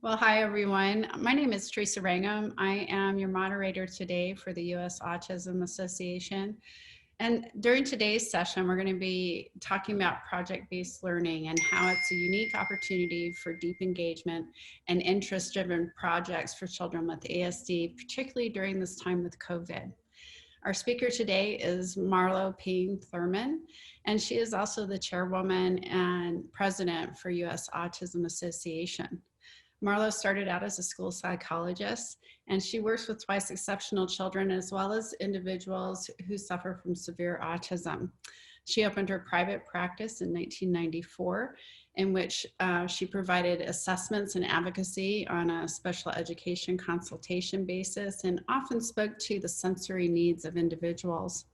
Well, hi, everyone. My name is Theresa Wrangham. I am your moderator today for the US Autism Association. And during today's session, we're going to be talking about project-based learning and how it's a unique opportunity for deep engagement and interest-driven projects for children with ASD, particularly during this time with COVID. Our speaker today is Marlo Payne Thurman, and she is also the Chairwoman and President for US Autism Association. Marlo started out as a school psychologist, and she works with twice exceptional children as well as individuals who suffer from severe autism. She opened her private practice in 1994, in which she provided assessments and advocacy on a special education consultation basis and often spoke to the sensory needs of individuals.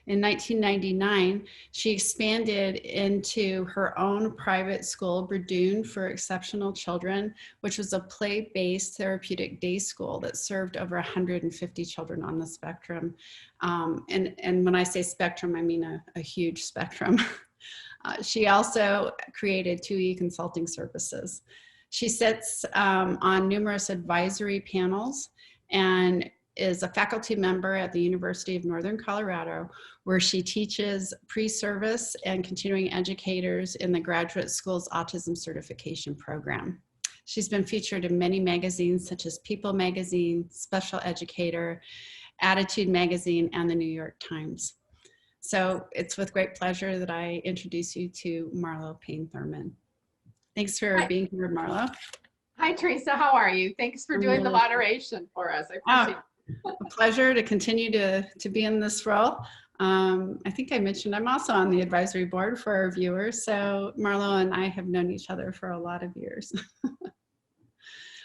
In 1999, she expanded into her own private school, Brideun, for exceptional children, which was a play-based therapeutic day school that served over 150 children on the spectrum. And when I say spectrum, I mean a huge spectrum. She also created 2E consulting services. She sits on numerous advisory panels and is a faculty member at the University of Northern Colorado, where she teaches pre-service and continuing educators in the graduate school's Autism Certification Program. She's been featured in many magazines such as People Magazine, Special Educator, Attitude Magazine, and the New York Times. So it's with great pleasure that I introduce you to Marlo Payne Thurman. Thanks for being here, Marlo. Hi, Theresa. How are you? Thanks for doing the moderation for us. I appreciate it. A pleasure to continue to be in this role. I think I mentioned I'm also on the advisory board for our viewers. So Marlo and I have known each other for a lot of years.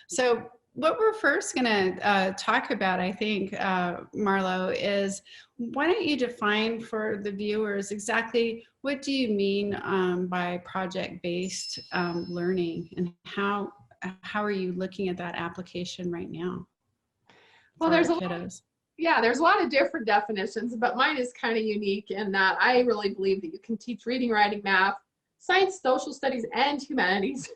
So what we're first going to talk about, I think, Marlo, is why don't you define for the viewers exactly what do you mean by project-based learning, and how are you looking at that application right now? Well, there's a lot of different definitions, but mine is kind of unique in that I really believe that you can teach reading, writing, math, science, social studies, and humanities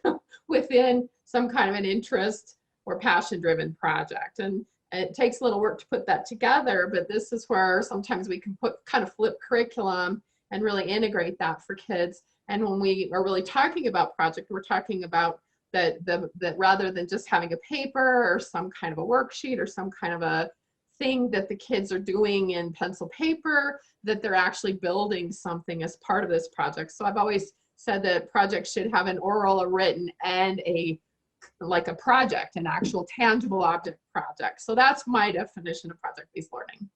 within some kind of an interest or passion-driven project. And it takes a little work to put that together, but this is where sometimes we can kind of flip curriculum and really integrate that for kids. And when we are really talking about project, we're talking about that rather than just having a paper or some kind of a worksheet or some kind of a thing that the kids are doing in pencil paper, that they're actually building something as part of this project. So I've always said that projects should have an oral, a written, and like a project, an actual tangible object project. So that's my definition of project-based learning.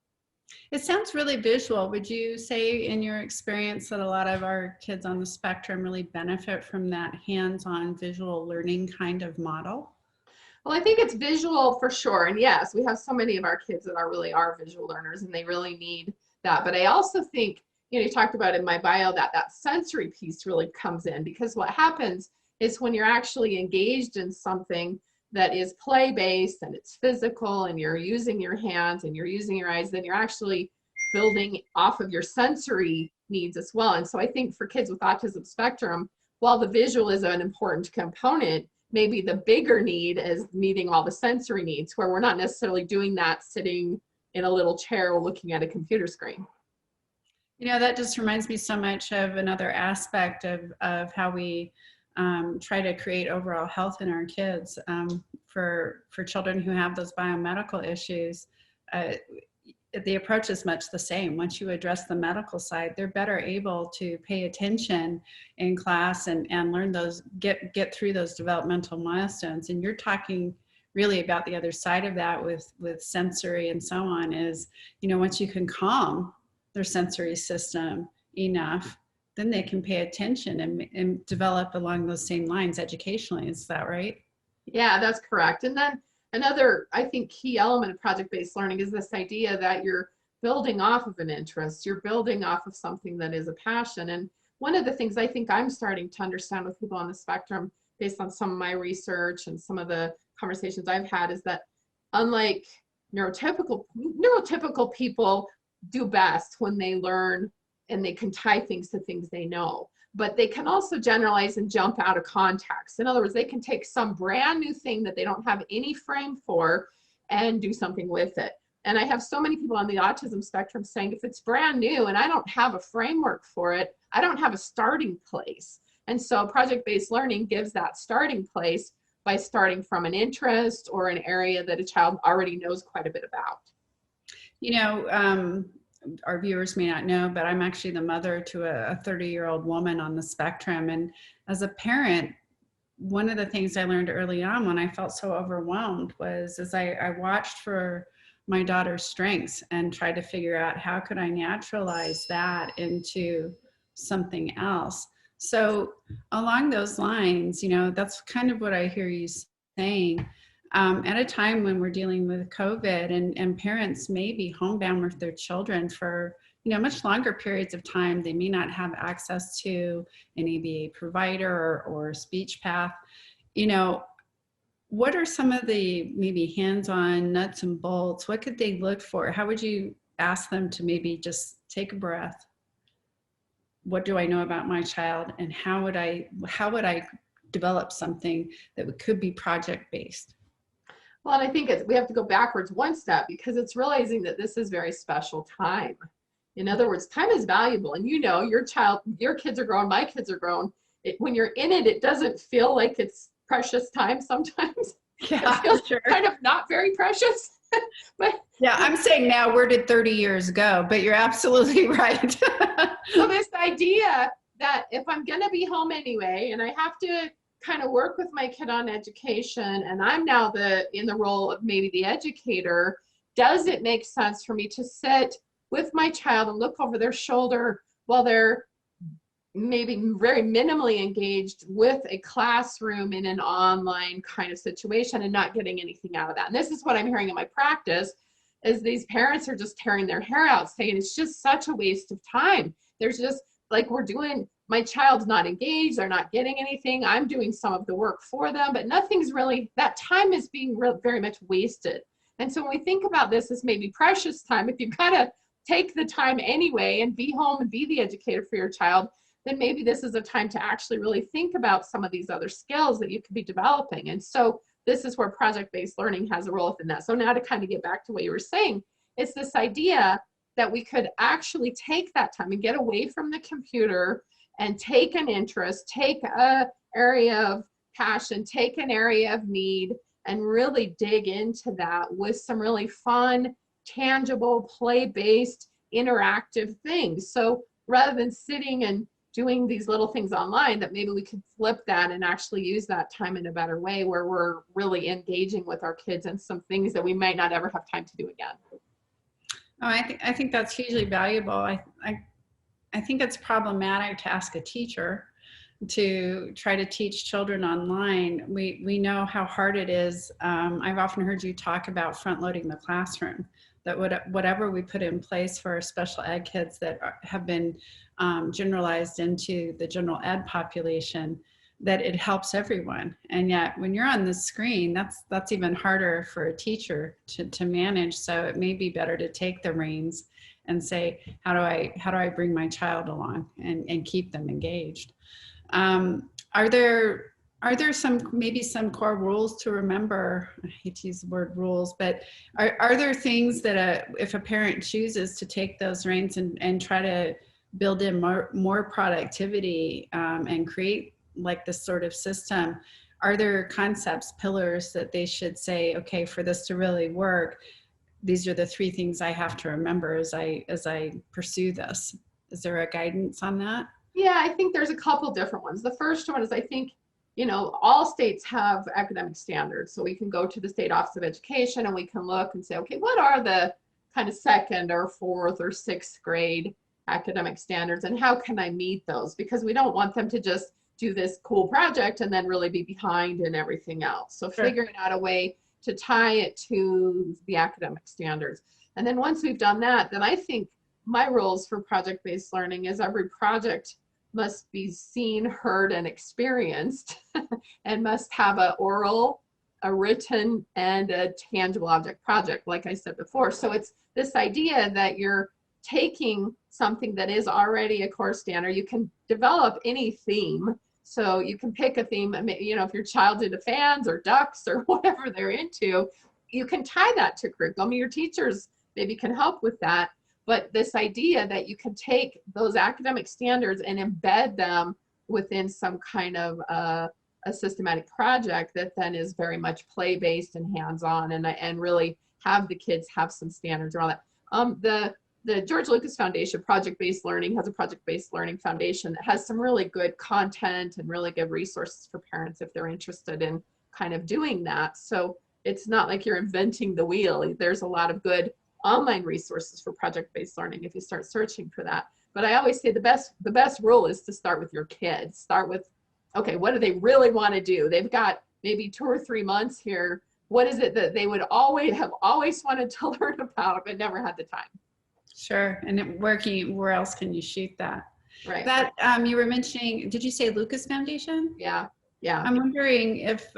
It sounds really visual. Would you say in your experience that a lot of our kids on the spectrum really benefit from that hands-on visual learning kind of model? Well, I think it's visual for sure. And yes, we have so many of our kids that really are visual learners and they really need that. But I also think, you talked about in my bio that sensory piece really comes in, because what happens is when you're actually engaged in something that is play-based and it's physical and you're using your hands and you're using your eyes, then you're actually building off of your sensory needs as well. And so I think for kids with autism spectrum, while the visual is an important component, maybe the bigger need is meeting all the sensory needs, where we're not necessarily doing that sitting in a little chair or looking at a computer screen. That just reminds me so much of another aspect of how we try to create overall health in our kids. For children who have those biomedical issues, the approach is much the same. Once you address the medical side, they're better able to pay attention in class and learn those, get through those developmental milestones. And you're talking really about the other side of that with sensory and so on is, once you can calm their sensory system enough, then they can pay attention and develop along those same lines educationally. Is that right? Yeah, that's correct. And then another, I think, key element of project-based learning is this idea that you're building off of an interest. You're building off of something that is a passion. And one of the things I think I'm starting to understand with people on the spectrum, based on some of my research and some of the conversations I've had, is that unlike neurotypical people do best when they learn and they can tie things to things they know. but they can also generalize and jump out of context. In other words, they can take some brand new thing that they don't have any frame for and do something with it. And I have so many people on the autism spectrum saying, if it's brand new and I don't have a framework for it, I don't have a starting place. And so project-based learning gives that starting place by starting from an interest or an area that a child already knows quite a bit about. You know, our viewers may not know, but I'm actually the mother to a 30-year-old woman on the spectrum. And as a parent, one of the things I learned early on when I felt so overwhelmed was as I watched for my daughter's strengths and tried to figure out how could I naturalize that into something else. So along those lines, you know, that's kind of what I hear you saying. At a time when we're dealing with COVID and parents may be homebound with their children for, you know, much longer periods of time, they may not have access to an ABA provider or speech path. You know, what are some of the maybe hands-on nuts and bolts? What could they look for? How would you ask them to maybe just take a breath? What do I know about my child, and how would I develop something that could be project-based? Well, and I think we have to go backwards one step, because it's realizing that this is very special time. In other words, time is valuable. And you know, your kids are grown, my kids are grown. When you're in it, it doesn't feel like it's precious time sometimes. Yeah, it feels sure. kind of not very precious. But yeah, I'm saying now, where did 30 years go? But you're absolutely right. So this idea that if I'm going to be home anyway, and I have to kind of work with my kid on education, and I'm now in the role of maybe the educator, does it make sense for me to sit with my child and look over their shoulder while they're maybe very minimally engaged with a classroom in an online kind of situation and not getting anything out of that? And this is what I'm hearing in my practice, is these parents are just tearing their hair out saying it's just such a waste of time. There's just like, my child's not engaged, they're not getting anything, I'm doing some of the work for them, but nothing's really, that time is being very much wasted. And so when we think about this as maybe precious time, if you've got to take the time anyway and be home and be the educator for your child, then maybe this is a time to actually really think about some of these other skills that you could be developing. And so this is where project-based learning has a role within that. So now to kind of get back to what you were saying, it's this idea that we could actually take that time and get away from the computer and take an interest, take an area of passion, take an area of need, and really dig into that with some really fun, tangible, play-based, interactive things. So rather than sitting and doing these little things online, that maybe we could flip that and actually use that time in a better way, where we're really engaging with our kids in some things that we might not ever have time to do again. Oh, I think that's hugely valuable. I think it's problematic to ask a teacher to try to teach children online. We know how hard it is. I've often heard you talk about front loading the classroom, that whatever we put in place for our special ed kids that have been generalized into the general ed population, that it helps everyone. And yet when you're on the screen, that's even harder for a teacher to manage. So it may be better to take the reins and say, how do I bring my child along and keep them engaged? Are there maybe some core rules to remember? I hate to use the word rules, but are there things that if a parent chooses to take those reins and try to build in more productivity and create like this sort of system, are there concepts, pillars that they should say, okay, for this to really work, these are the 3 things I have to remember as I pursue this? Is there a guidance on that? Yeah, I think there's a couple different ones. The first one is, I think, you know, all states have academic standards. So we can go to the State Office of Education and we can look and say, okay, what are the kind of 2nd or 4th or 6th grade academic standards, and how can I meet those? Because we don't want them to just do this cool project and then really be behind in everything else. So Sure. Figuring out a way to tie it to the academic standards. And then once we've done that, then I think my rules for project-based learning is every project must be seen, heard, and experienced and must have an oral, a written, and a tangible object project, like I said before. So it's this idea that you're taking something that is already a core standard, you can develop any theme. So you can pick a theme, you know, if your child's into fans or ducks or whatever they're into, you can tie that to curriculum. Your teachers maybe can help with that. But this idea that you can take those academic standards and embed them within some kind of a systematic project that then is very much play-based and hands-on, and really have the kids have some standards around that. The George Lucas Foundation, Project-Based Learning, has a Project-Based Learning Foundation that has some really good content and really good resources for parents if they're interested in kind of doing that. So it's not like you're inventing the wheel. There's a lot of good online resources for project-based learning if you start searching for that. But I always say the best rule is to start with your kids. Start with, okay, what do they really want to do? They've got maybe 2 or 3 months here. What is it that they would always wanted to learn about but never had the time? Sure. And where else can you shoot that? Right. That you were mentioning, did you say Lucas Foundation? Yeah. Yeah. I'm wondering if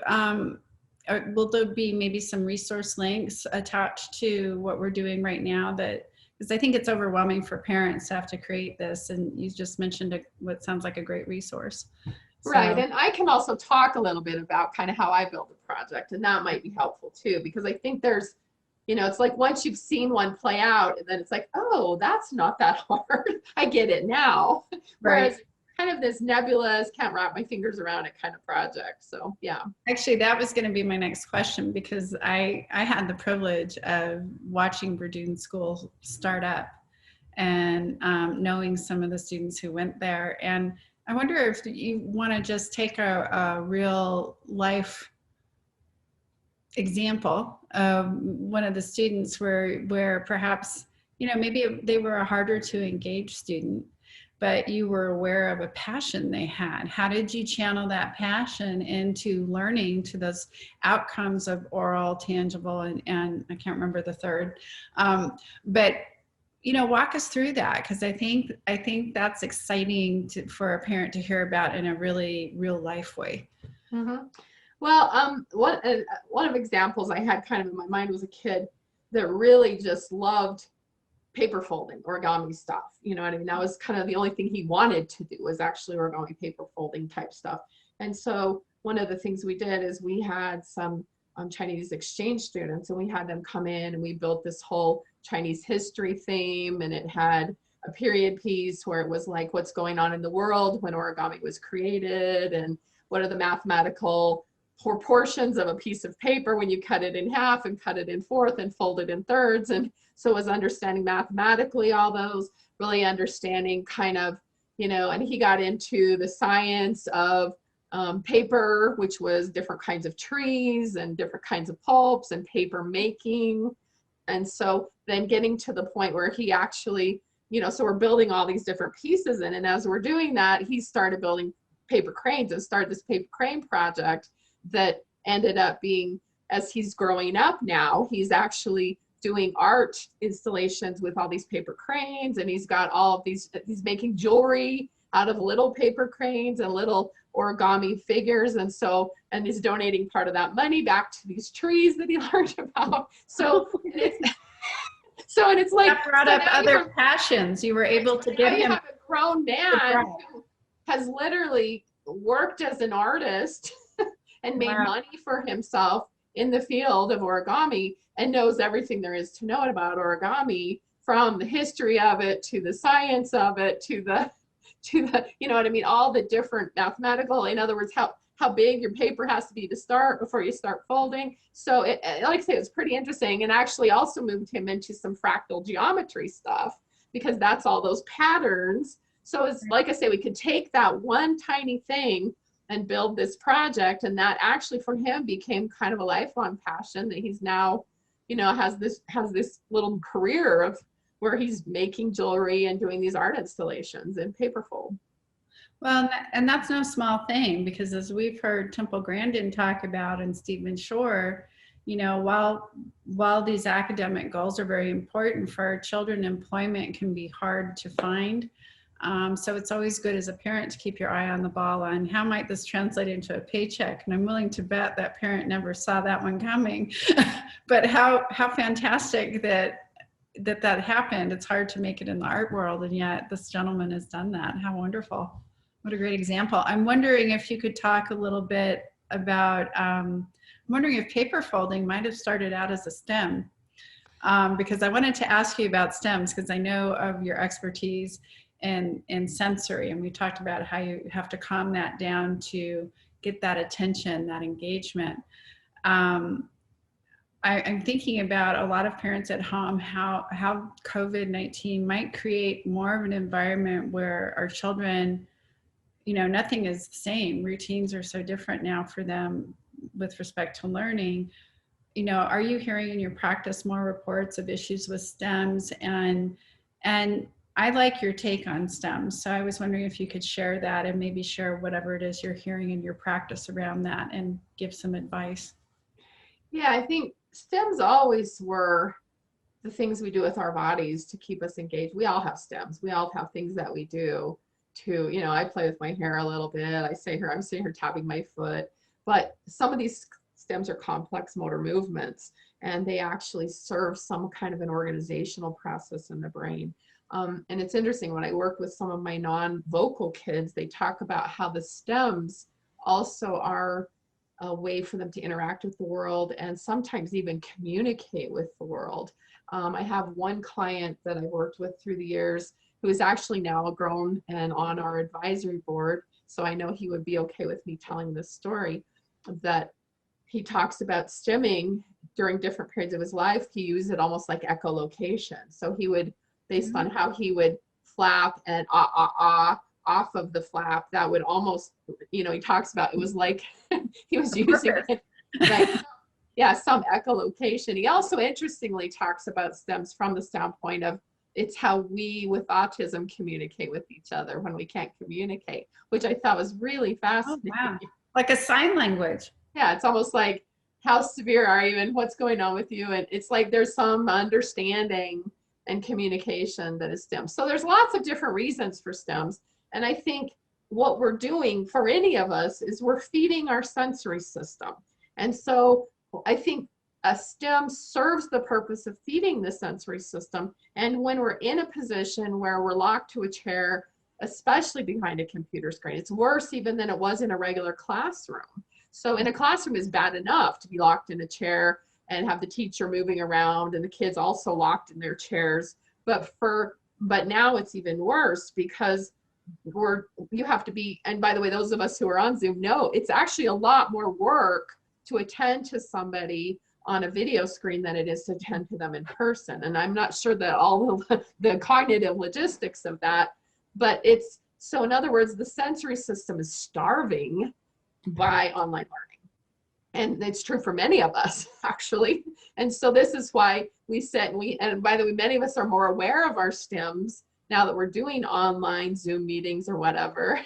will there be maybe some resource links attached to what we're doing right now, that because I think it's overwhelming for parents to have to create this, and you just mentioned what sounds like a great resource. So. Right. And I can also talk a little bit about kind of how I built the project, and that might be helpful too, because I think there's, you know, it's like once you've seen one play out, and then it's like, oh, that's not that hard. I get it now. Right. Whereas kind of this nebulous, can't wrap my fingers around it kind of project. So yeah. Actually, that was going to be my next question, because I had the privilege of watching Brideun School start up, and knowing some of the students who went there. And I wonder if you want to just take a real life example of one of the students where perhaps, you know, maybe they were a harder to engage student, but you were aware of a passion they had. How did you channel that passion into learning to those outcomes of oral, tangible, and I can't remember the third, but you know, walk us through that, because I think that's exciting for a parent to hear about in a really real life way. Mm-hmm. Well, one of examples I had kind of in my mind was a kid that really just loved paper folding, origami stuff. You know what I mean? That was kind of the only thing he wanted to do, was actually origami paper folding type stuff. And so one of the things we did is we had some Chinese exchange students, and we had them come in, and we built this whole Chinese history theme, and it had a period piece where it was like what's going on in the world when origami was created, and what are the mathematical proportions of a piece of paper when you cut it in half and cut it in fourth and fold it in thirds. And so it was understanding mathematically all those, really understanding kind of, you know, and he got into the science of paper, which was different kinds of trees and different kinds of pulps and paper making. And so then getting to the point where he actually, you know, so we're building all these different pieces in, and as we're doing that, he started building paper cranes and started this paper crane project that ended up being, as he's growing up now, he's actually doing art installations with all these paper cranes, and he's got all of these, he's making jewelry out of little paper cranes and little origami figures, and so, and he's donating part of that money back to these trees that he learned about. So it's so, and it's like that brought up other passions. You were able to get him. You have a grown man who has literally worked as an artist and made money for himself in the field of origami, and knows everything there is to know about origami, from the history of it to the science of it to the you know what I mean, all the different mathematical, in other words, how big your paper has to be to start before you start folding. So it, like I say, it's pretty interesting, and actually also moved him into some fractal geometry stuff, because that's all those patterns. So it's like I say, we could take that one tiny thing and build this project, and that actually for him became kind of a lifelong passion that he's now, you know, has this little career of where he's making jewelry and doing these art installations in paper fold. Well, and that's no small thing, because as we've heard Temple Grandin talk about and Stephen Shore, you know, while these academic goals are very important for our children, employment can be hard to find. So it's always good as a parent to keep your eye on the ball on how might this translate into a paycheck. And I'm willing to bet that parent never saw that one coming. But how fantastic that that happened. It's hard to make it in the art world, and yet this gentleman has done that. How wonderful. What a great example. I'm wondering if you could talk a little bit about, I'm wondering if paper folding might have started out as a STEM, because I wanted to ask you about STEMs because I know of your expertise in sensory, and we talked about how you have to calm that down to get that attention, that engagement. I'm thinking about a lot of parents at home, how COVID-19 might create more of an environment where our children, nothing is the same. Routines are so different now for them with respect to learning. Are you hearing in your practice more reports of issues with STEMs? And I like your take on STEMs. So I was wondering if you could share that and maybe share whatever it is you're hearing in your practice around that and give some advice. Yeah, I think STEMs always were the things we do with our bodies to keep us engaged. We all have STEMs. We all have things that we do to, I play with my hair a little bit. I'm sitting here tapping my foot. But some of these STEMs are complex motor movements, and they actually serve some kind of an organizational process in the brain. And it's interesting, when I work with some of my non-vocal kids, they talk about how the STEMs also are a way for them to interact with the world and sometimes even communicate with the world. I have one client that I worked with through the years who is actually now grown and on our advisory board. So I know he would be okay with me telling this story, that he talks about stimming during different periods of his life. He used it almost like echolocation. So he would, based on how he would flap and off of the flap, that would almost, he talks about, it was like he was using it, right? Yeah, some echolocation. He also interestingly talks about STEMs from the standpoint of it's how we with autism communicate with each other when we can't communicate, which I thought was really fascinating. Oh, wow. Like a sign language. Yeah, it's almost like, how severe are you and what's going on with you? And it's like there's some understanding and communication that is STEM. So there's lots of different reasons for STEMs. And I think what we're doing for any of us is we're feeding our sensory system. And so I think a STEM serves the purpose of feeding the sensory system. And when we're in a position where we're locked to a chair, especially behind a computer screen, it's worse even than it was in a regular classroom. So in a classroom is bad enough to be locked in a chair and have the teacher moving around and the kids also locked in their chairs. But now it's even worse because you have to be, and by the way, those of us who are on Zoom know it's actually a lot more work to attend to somebody on a video screen than it is to attend to them in person. And I'm not sure that all the cognitive logistics of that, but so in other words, the sensory system is starving by online learning. And it's true for many of us, actually. And so this is why we sit and by the way, many of us are more aware of our STEMs now that we're doing online Zoom meetings or whatever,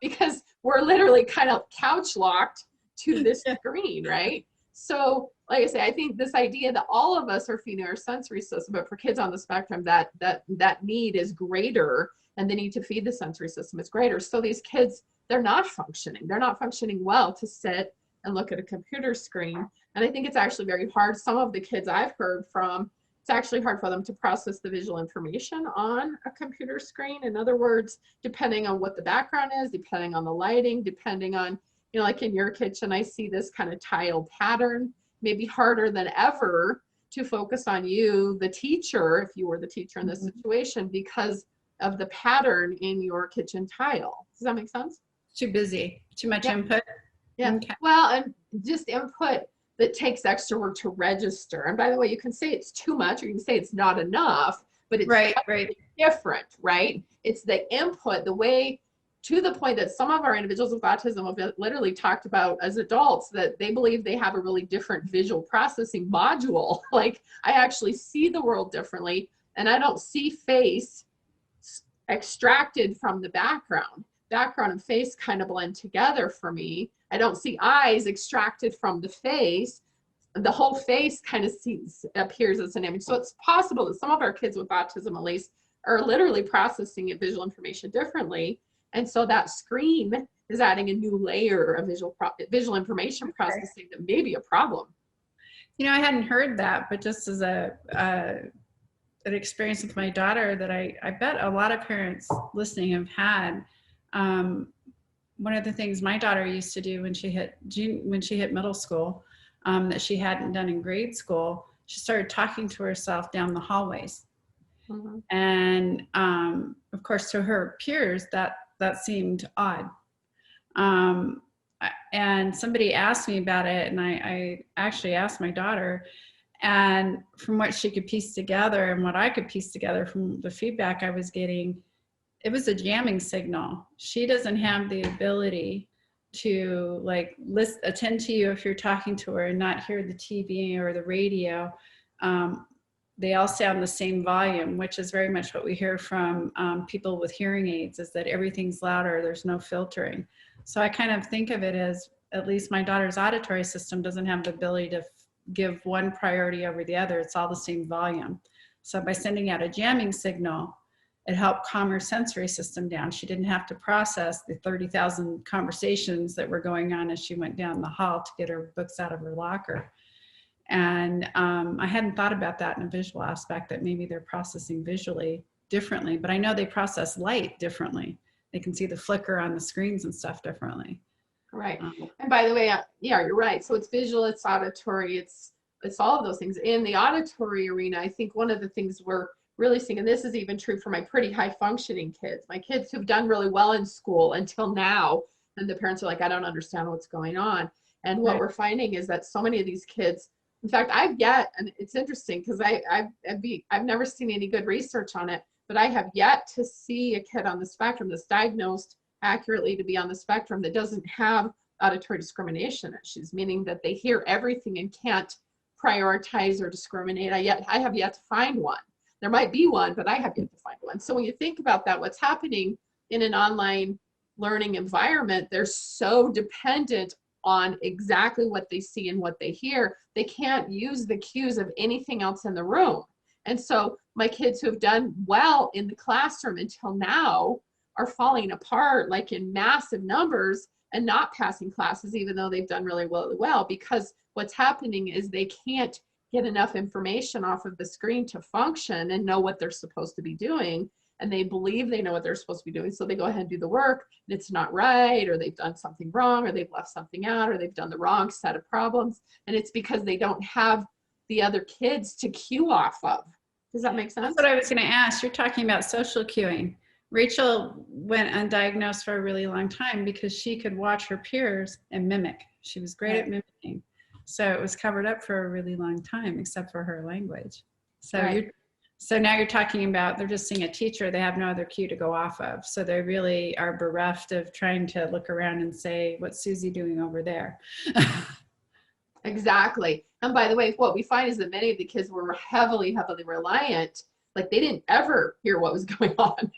because we're literally kind of couch locked to this screen, right? So like I say, I think this idea that all of us are feeding our sensory system, but for kids on the spectrum, that need is greater, and the need to feed the sensory system is greater. So these kids, they're not functioning well to sit and look at a computer screen. And I think it's actually very hard. Some of the kids I've heard from, it's actually hard for them to process the visual information on a computer screen. In other words, depending on what the background is, depending on the lighting, depending on, like in your kitchen, I see this kind of tile pattern, maybe harder than ever to focus on you, the teacher, if you were the teacher in this situation, because of the pattern in your kitchen tile. Does that make sense? Too busy, too much input. Yeah. Okay. Well, and just input that takes extra work to register. And by the way, you can say it's too much, or you can say it's not enough, but it's right. different, right? It's the input, the way, to the point that some of our individuals with autism have literally talked about as adults that they believe they have a really different visual processing module. Like, I actually see the world differently, and I don't see face extracted from the background. Background and face kind of blend together for me. I don't see eyes extracted from the face. The whole face kind of appears as an image. So it's possible that some of our kids with autism, at least, are literally processing visual information differently. And so that screen is adding a new layer of visual information processing that may be a problem. I hadn't heard that, but just as a an experience with my daughter that I bet a lot of parents listening have had. One of the things my daughter used to do when she hit middle school, that she hadn't done in grade school, she started talking to herself down the hallways. Mm-hmm. And of course, to her peers, that seemed odd. And somebody asked me about it, and I actually asked my daughter, and from what she could piece together and what I could piece together from the feedback I was getting, it was a jamming signal. She doesn't have the ability to like attend to you if you're talking to her and not hear the TV or the radio. They all sound the same volume, which is very much what we hear from people with hearing aids, is that everything's louder, there's no filtering. So I kind of think of it as, at least my daughter's auditory system doesn't have the ability to give one priority over the other. It's all the same volume. So by sending out a jamming signal, it helped calm her sensory system down. She didn't have to process the 30,000 conversations that were going on as she went down the hall to get her books out of her locker. And I hadn't thought about that in a visual aspect, that maybe they're processing visually differently, but I know they process light differently. They can see the flicker on the screens and stuff differently. Right. And by the way, yeah, you're right. So it's visual, it's auditory, it's all of those things. In the auditory arena, I think one of the things we're really seeing, and this is even true for my pretty high functioning kids, my kids who've done really well in school until now, and the parents are like, I don't understand what's going on. And what we're finding is that so many of these kids, in fact, and it's interesting because I've never seen any good research on it, but I have yet to see a kid on the spectrum that's diagnosed accurately to be on the spectrum that doesn't have auditory discrimination issues, meaning that they hear everything and can't prioritize or discriminate. I have yet to find one. There might be one, but I have yet to find one. So when you think about that, what's happening in an online learning environment, they're so dependent on exactly what they see and what they hear. They can't use the cues of anything else in the room. And so my kids who have done well in the classroom until now are falling apart like in massive numbers and not passing classes, even though they've done really well, because what's happening is they can't get enough information off of the screen to function and know what they're supposed to be doing. And they believe they know what they're supposed to be doing. So they go ahead and do the work, and it's not right, or they've done something wrong, or they've left something out, or they've done the wrong set of problems. And it's because they don't have the other kids to cue off of. Does that make sense? That's what I was going to ask. You're talking about social cueing. Rachel went undiagnosed for a really long time because she could watch her peers and mimic. She was great at mimicking. So it was covered up for a really long time, except for her language. So so now you're talking about they're just seeing a teacher, they have no other cue to go off of. So they really are bereft of trying to look around and say, what's Susie doing over there? Exactly. And by the way, what we find is that many of the kids were heavily reliant. Like they didn't ever hear what was going on.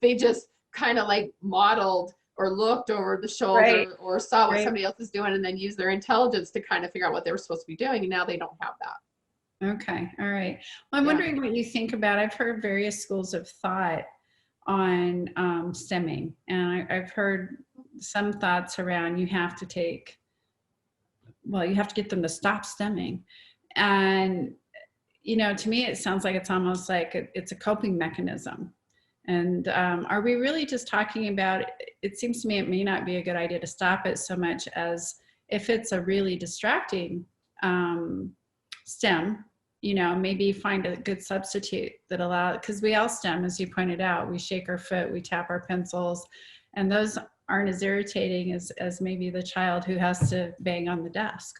They just kind of like modeled or looked over the shoulder or saw what somebody else is doing and then used their intelligence to kind of figure out what they were supposed to be doing. And now they don't have that. Okay. All right. Well, I'm wondering what you think about, I've heard various schools of thought on STEMming, and I've heard some thoughts around you have to get them to stop STEMming. And, you know, to me, it sounds like it's almost like it's a coping mechanism. And are we really just talking about, it seems to me it may not be a good idea to stop it so much as if it's a really distracting STEM, you know, maybe find a good substitute that because we all STEM, as you pointed out, we shake our foot, we tap our pencils, and those aren't as irritating as maybe the child who has to bang on the desk.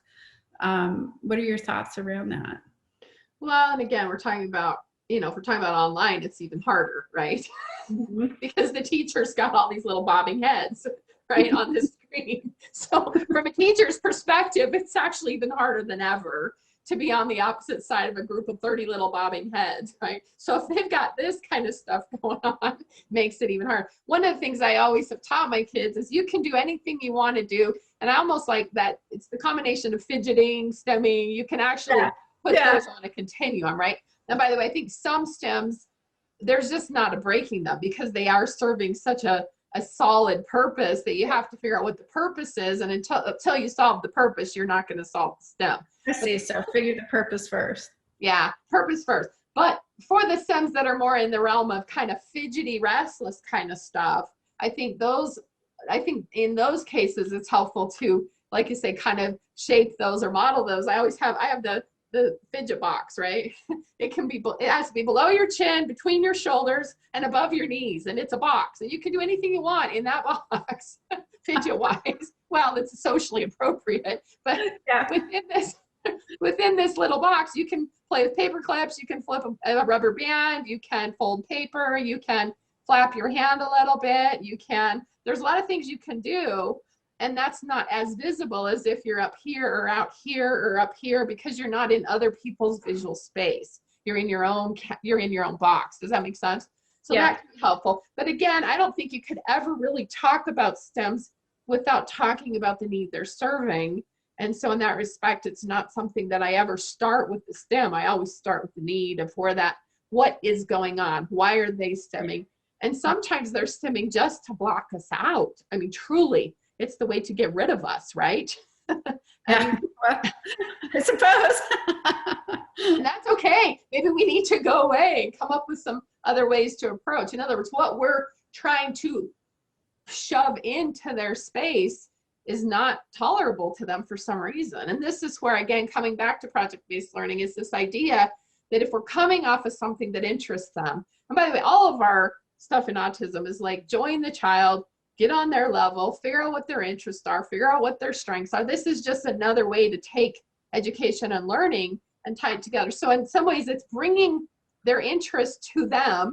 What are your thoughts around that? Well, and again, we're talking about, you know, if we're talking about online, it's even harder, right? Because the teacher's got all these little bobbing heads, right, on the screen. So from a teacher's perspective, it's actually even harder than ever to be on the opposite side of a group of 30 little bobbing heads, right? So if they've got this kind of stuff going on, makes it even harder. One of the things I always have taught my kids is you can do anything you want to do. And I almost like that it's the combination of fidgeting, stemming, you can actually put those on a continuum, right? And by the way, I think some stems, there's just not a breaking them because they are serving such a solid purpose that you have to figure out what the purpose is. And until you solve the purpose, you're not going to solve the STEM. I see. So figure the purpose first. Yeah, purpose first. But for the STEMs that are more in the realm of kind of fidgety, restless kind of stuff, I think in those cases, it's helpful to, like you say, kind of shape those or model those. I have the fidget box, right? It has to be below your chin, between your shoulders, and above your knees. And it's a box. And you can do anything you want in that box, fidget-wise. Well, it's socially appropriate. But yeah, within this little box, you can play with paper clips, you can flip a rubber band, you can fold paper, you can flap your hand a little bit, there's a lot of things you can do. And that's not as visible as if you're up here or out here or up here, because you're not in other people's visual space. You're in your own box. Does that make sense? So that can be helpful. But again, I don't think you could ever really talk about STEMs without talking about the need they're serving. And so in that respect, it's not something that I ever start with the STEM. I always start with the need of what is going on? Why are they STEMing? And sometimes they're STEMing just to block us out. I mean, truly. It's the way to get rid of us, right? Yeah, well, I suppose. And that's okay. Maybe we need to go away and come up with some other ways to approach. In other words, what we're trying to shove into their space is not tolerable to them for some reason. And this is where, again, coming back to project-based learning, is this idea that if we're coming off of something that interests them, and by the way, all of our stuff in autism is like, join the child, get on their level, figure out what their interests are, figure out what their strengths are. This is just another way to take education and learning and tie it together. So in some ways, it's bringing their interest to them.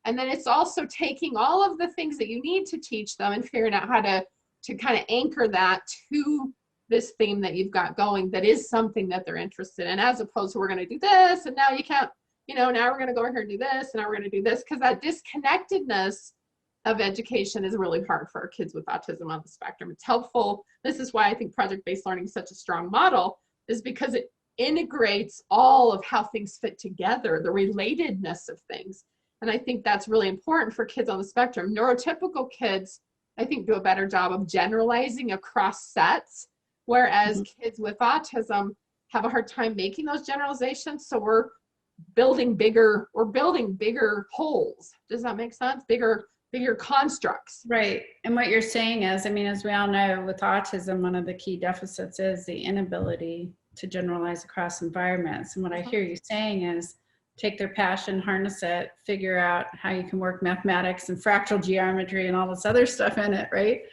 And then it's also taking all of the things that you need to teach them and figuring out how to kind of anchor that to this theme that you've got going that is something that they're interested in, as opposed to, we're going to do this, and now you can't, now we're going to go over here and do this, and now we're going to do this, because that disconnectedness of education is really hard for our kids with autism on the spectrum. It's helpful. This is why I think project-based learning is such a strong model, is because it integrates all of how things fit together, the relatedness of things. And I think that's really important for kids on the spectrum. Neurotypical kids, I think, do a better job of generalizing across sets, whereas kids with autism have a hard time making those generalizations. So we're building bigger wholes. Does that make sense? Bigger constructs. Right. And what you're saying is, I mean, as we all know, with autism, one of the key deficits is the inability to generalize across environments. And what I hear you saying is, take their passion, harness it, figure out how you can work mathematics and fractal geometry and all this other stuff in it, right?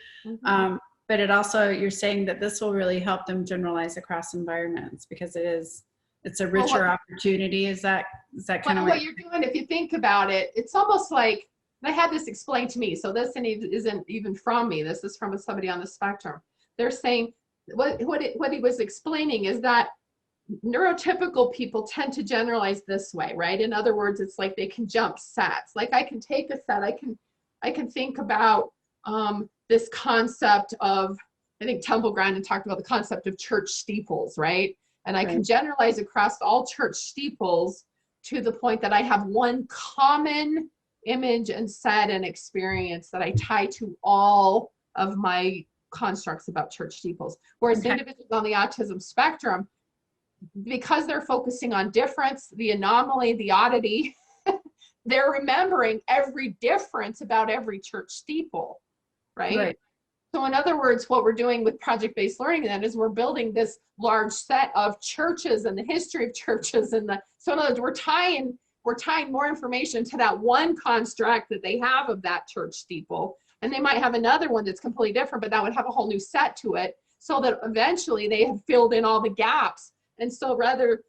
But it also, you're saying that this will really help them generalize across environments, because it's a richer opportunity. Is that kind of what you're doing? If you think about it, it's almost like, I had this explained to me, so this isn't even from me, this is from somebody on the spectrum. They're saying, what he was explaining is that neurotypical people tend to generalize this way, right? In other words, it's like they can jump sets. Like, I can take a set, I can think about this concept of, I think Temple Grandin talked about the concept of church steeples, right? And I can generalize across all church steeples to the point that I have one common image and set and experience that I tie to all of my constructs about church steeples. Whereas individuals on the autism spectrum, because they're focusing on difference, the anomaly, the oddity, they're remembering every difference about every church steeple, right? So in other words, what we're doing with project-based learning then is we're building this large set of churches and the history of churches, so in other words, we're tying more information to that one construct that they have of that church steeple. And they might have another one that's completely different, but that would have a whole new set to it, so that eventually they have filled in all the gaps. And so rather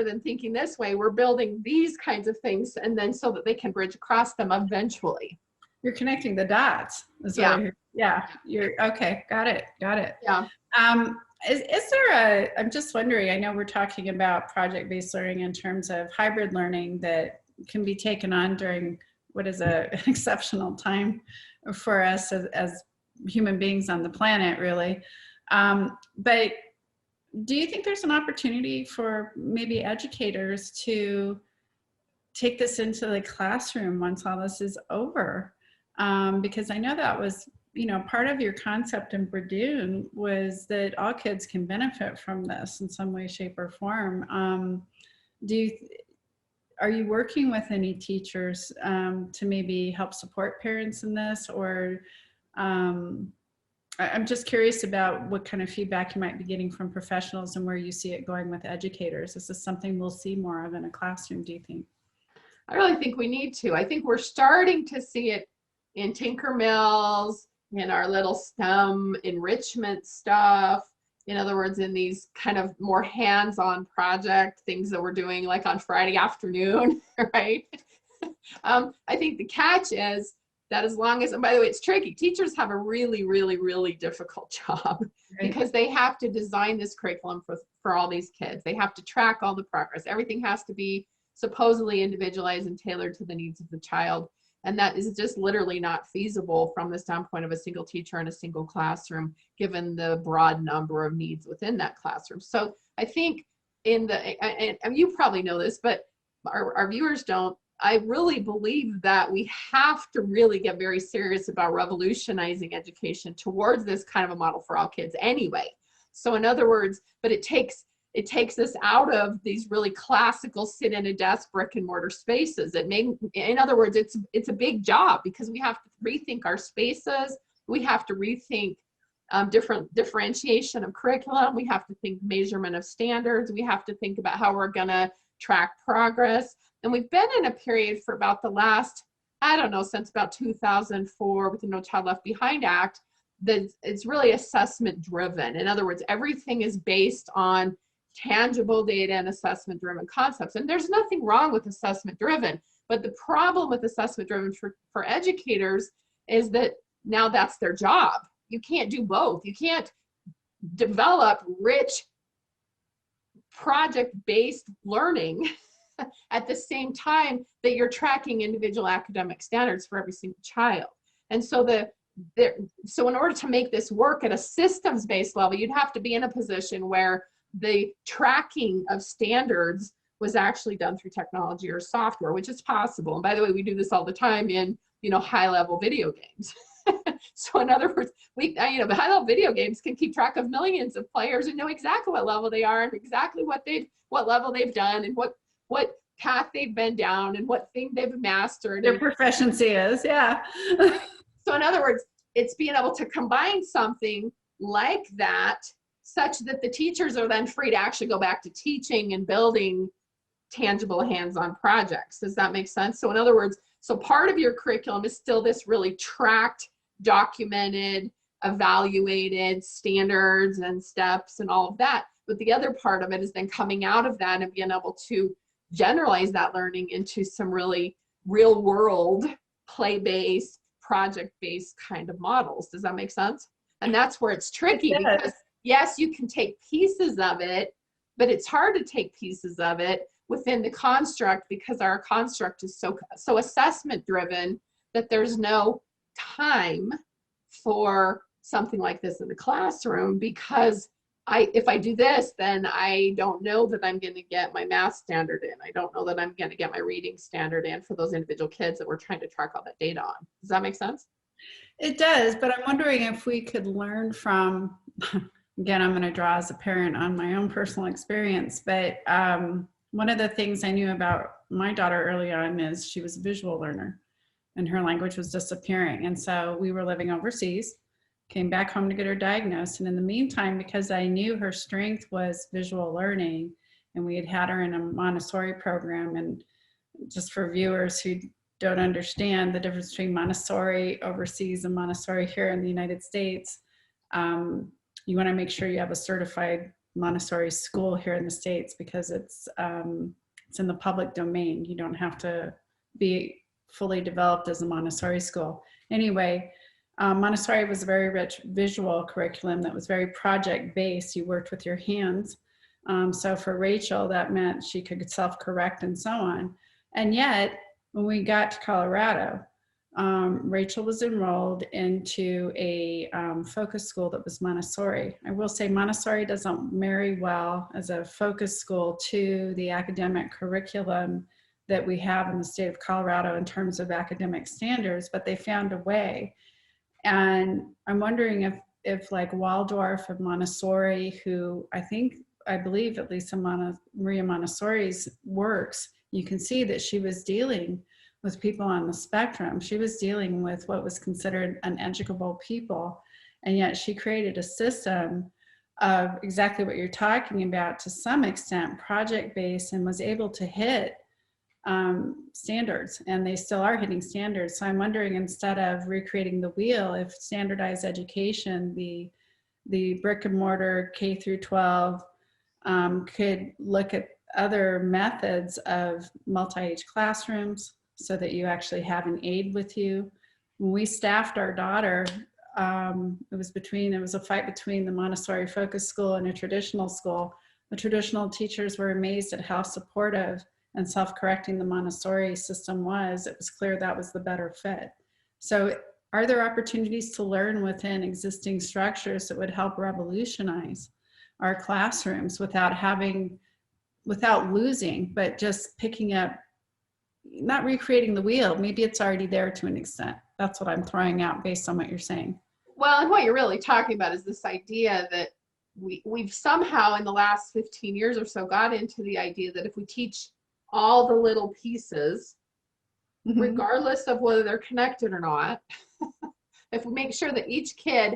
than thinking this way, we're building these kinds of things, and then so that they can bridge across them eventually. You're connecting the dots. Yeah. You're okay. Got it. Yeah. Is there I'm just wondering, I know we're talking about project-based learning in terms of hybrid learning that can be taken on during what is an exceptional time for us as human beings on the planet, really. But do you think there's an opportunity for maybe educators to take this into the classroom once all this is over? Because I know that was, part of your concept in Brideun was that all kids can benefit from this in some way, shape, or form. are you working with any teachers to maybe help support parents in this? Or I'm just curious about what kind of feedback you might be getting from professionals and where you see it going with educators. Is this something we'll see more of in a classroom, do you think? I really think we need to. I think we're starting to see it in Tinker Mills, in our little STEM enrichment stuff. In other words, in these kind of more hands-on project things that we're doing like on Friday afternoon, right? I think the catch is that as long as, and by the way, it's tricky. Teachers have a really, really, really difficult job because they have to design this curriculum for all these kids. They have to track all the progress. Everything has to be supposedly individualized and tailored to the needs of the child. And that is just literally not feasible from the standpoint of a single teacher in a single classroom, given the broad number of needs within that classroom. So I think and you probably know this, but our viewers don't, I really believe that we have to really get very serious about revolutionizing education towards this kind of a model for all kids anyway. So in other words, but it takes us out of these really classical sit in a desk brick and mortar spaces. In other words, it's a big job because we have to rethink our spaces. We have to rethink different differentiation of curriculum. We have to think measurement of standards. We have to think about how we're gonna track progress. And we've been in a period for about the last, I don't know, since about 2004 with the No Child Left Behind Act, that it's really assessment driven. In other words, everything is based on tangible data and assessment driven concepts. And there's nothing wrong with assessment driven, but the problem with assessment driven for educators is that now that's their job. You can't do both. You can't develop rich project-based learning at the same time that you're tracking individual academic standards for every single child. And so so in order to make this work at a systems-based level, you'd have to be in a position where the tracking of standards was actually done through technology or software, which is possible. And by the way, we do this all the time in, high-level video games. So in other words, high-level video games can keep track of millions of players and know exactly what level they are and exactly what level they've done and what path they've been down and what thing they've mastered. Their proficiency is, yeah. So in other words, it's being able to combine something like that such that the teachers are then free to actually go back to teaching and building tangible hands-on projects. Does that make sense? So in other words, so part of your curriculum is still this really tracked, documented, evaluated standards and steps and all of that. But the other part of it is then coming out of that and being able to generalize that learning into some really real world, play-based, project-based kind of models. Does that make sense? And that's where it's tricky because yes, you can take pieces of it, but it's hard to take pieces of it within the construct because our construct is so assessment driven that there's no time for something like this in the classroom because if I do this, then I don't know that I'm going to get my math standard in. I don't know that I'm going to get my reading standard in for those individual kids that we're trying to track all that data on. Does that make sense? It does, but I'm wondering if we could learn from, again, I'm going to draw as a parent on my own personal experience, but one of the things I knew about my daughter early on is she was a visual learner and her language was disappearing. And so we were living overseas, came back home to get her diagnosed. And in the meantime, because I knew her strength was visual learning and we had her in a Montessori program, and just for viewers who don't understand the difference between Montessori overseas and Montessori here in the United States, you want to make sure you have a certified Montessori school here in the States because it's in the public domain. You don't have to be fully developed as a Montessori school. Anyway, Montessori was a very rich visual curriculum that was very project-based. You worked with your hands. So for Rachel, that meant she could self-correct and so on. And yet, when we got to Colorado, Rachel was enrolled into a focus school that was Montessori. I will say Montessori doesn't marry well as a focus school to the academic curriculum that we have in the state of Colorado in terms of academic standards, but they found a way. And I'm wondering if like Waldorf and Montessori, who I believe at least in Maria Montessori's works, you can see that she was dealing with people on the spectrum. She was dealing with what was considered uneducable people. And yet she created a system of exactly what you're talking about, to some extent, project-based, and was able to hit standards, and they still are hitting standards. So I'm wondering, instead of recreating the wheel, if standardized education, the brick and mortar K through 12 could look at other methods of multi-age classrooms so that you actually have an aide with you. When we staffed our daughter, it was a fight between the Montessori focus school and a traditional school. The traditional teachers were amazed at how supportive and self-correcting the Montessori system was. It was clear that was the better fit. So are there opportunities to learn within existing structures that would help revolutionize our classrooms without losing, but just picking up, not recreating the wheel? Maybe it's already there to an extent. That's what I'm throwing out based on what you're saying. Well, and what you're really talking about is this idea that we've somehow in the last 15 years or so got into the idea that if we teach all the little pieces, regardless of whether they're connected or not, if we make sure that each kid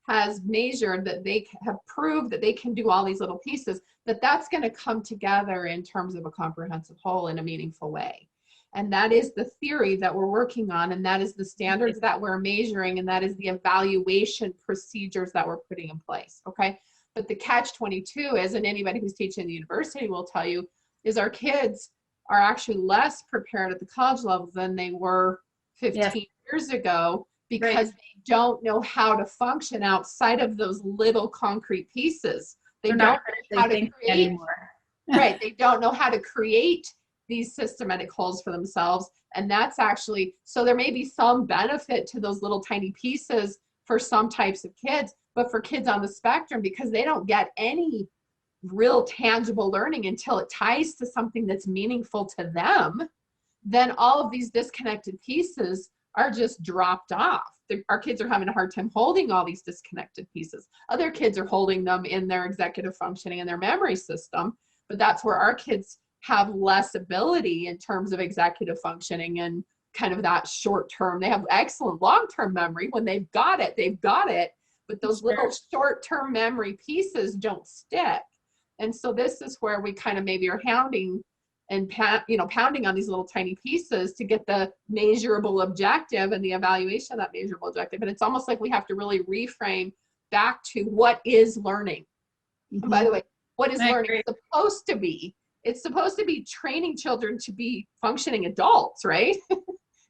has measured that they have proved that they can do all these little pieces, that's going to come together in terms of a comprehensive whole in a meaningful way. And that is the theory that we're working on, and that is the standards that we're measuring, and that is the evaluation procedures that we're putting in place. Okay. But the catch-22 is, and anybody who's teaching the university will tell you, is our kids are actually less prepared at the college level than they were 15 years ago, because they don't know how to function outside of those little concrete pieces. They don't know how to create anymore. Right. They don't know how to create these systematic wholes for themselves. And that's actually, so there may be some benefit to those little tiny pieces for some types of kids, but for kids on the spectrum, because they don't get any real tangible learning until it ties to something that's meaningful to them, then all of these disconnected pieces are just dropped off. Our kids are having a hard time holding all these disconnected pieces. Other kids are holding them in their executive functioning and their memory system, but that's where our kids have less ability in terms of executive functioning and kind of that short term. They have excellent long-term memory. When they've got it, but those little short-term memory pieces don't stick. And so this is where we kind of maybe are hounding and pounding on these little tiny pieces to get the measurable objective and the evaluation of that measurable objective. And it's almost like we have to really reframe back to what is learning. And by the way, what is learning supposed to be? It's supposed to be training children to be functioning adults, right?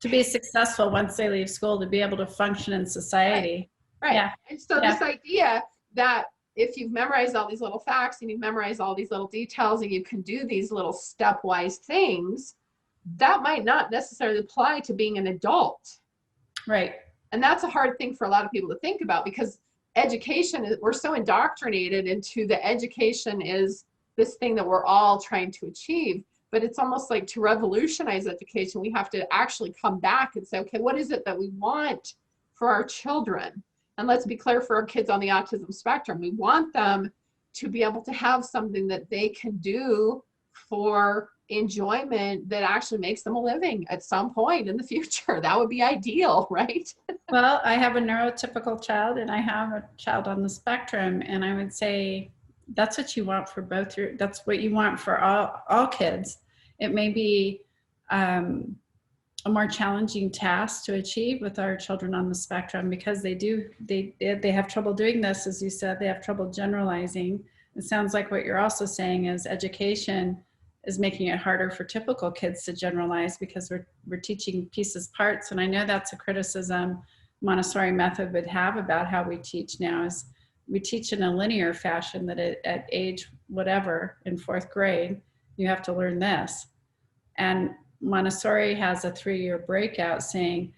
To be successful once they leave school, to be able to function in society. Right. Yeah. And so this idea that if you've memorized all these little facts and you've memorized all these little details and you can do these little stepwise things, that might not necessarily apply to being an adult. Right. And that's a hard thing for a lot of people to think about, because education, we're so indoctrinated into the education is this thing that we're all trying to achieve. But it's almost like, to revolutionize education, we have to actually come back and say, okay, what is it that we want for our children? And let's be clear, for our kids on the autism spectrum, we want them to be able to have something that they can do for enjoyment that actually makes them a living at some point in the future. That would be ideal, right? Well, I have a neurotypical child and I have a child on the spectrum, and I would say that's what you want for both that's what you want for all kids. It may be a more challenging task to achieve with our children on the spectrum, because they have trouble doing this. As you said, they have trouble generalizing. It sounds like what you're also saying is education is making it harder for typical kids to generalize, because we're teaching pieces, parts. And I know that's a criticism Montessori method would have about how we teach now, is we teach in a linear fashion, that at age whatever, in 4th grade, you have to learn this. And Montessori has a 3-year breakout saying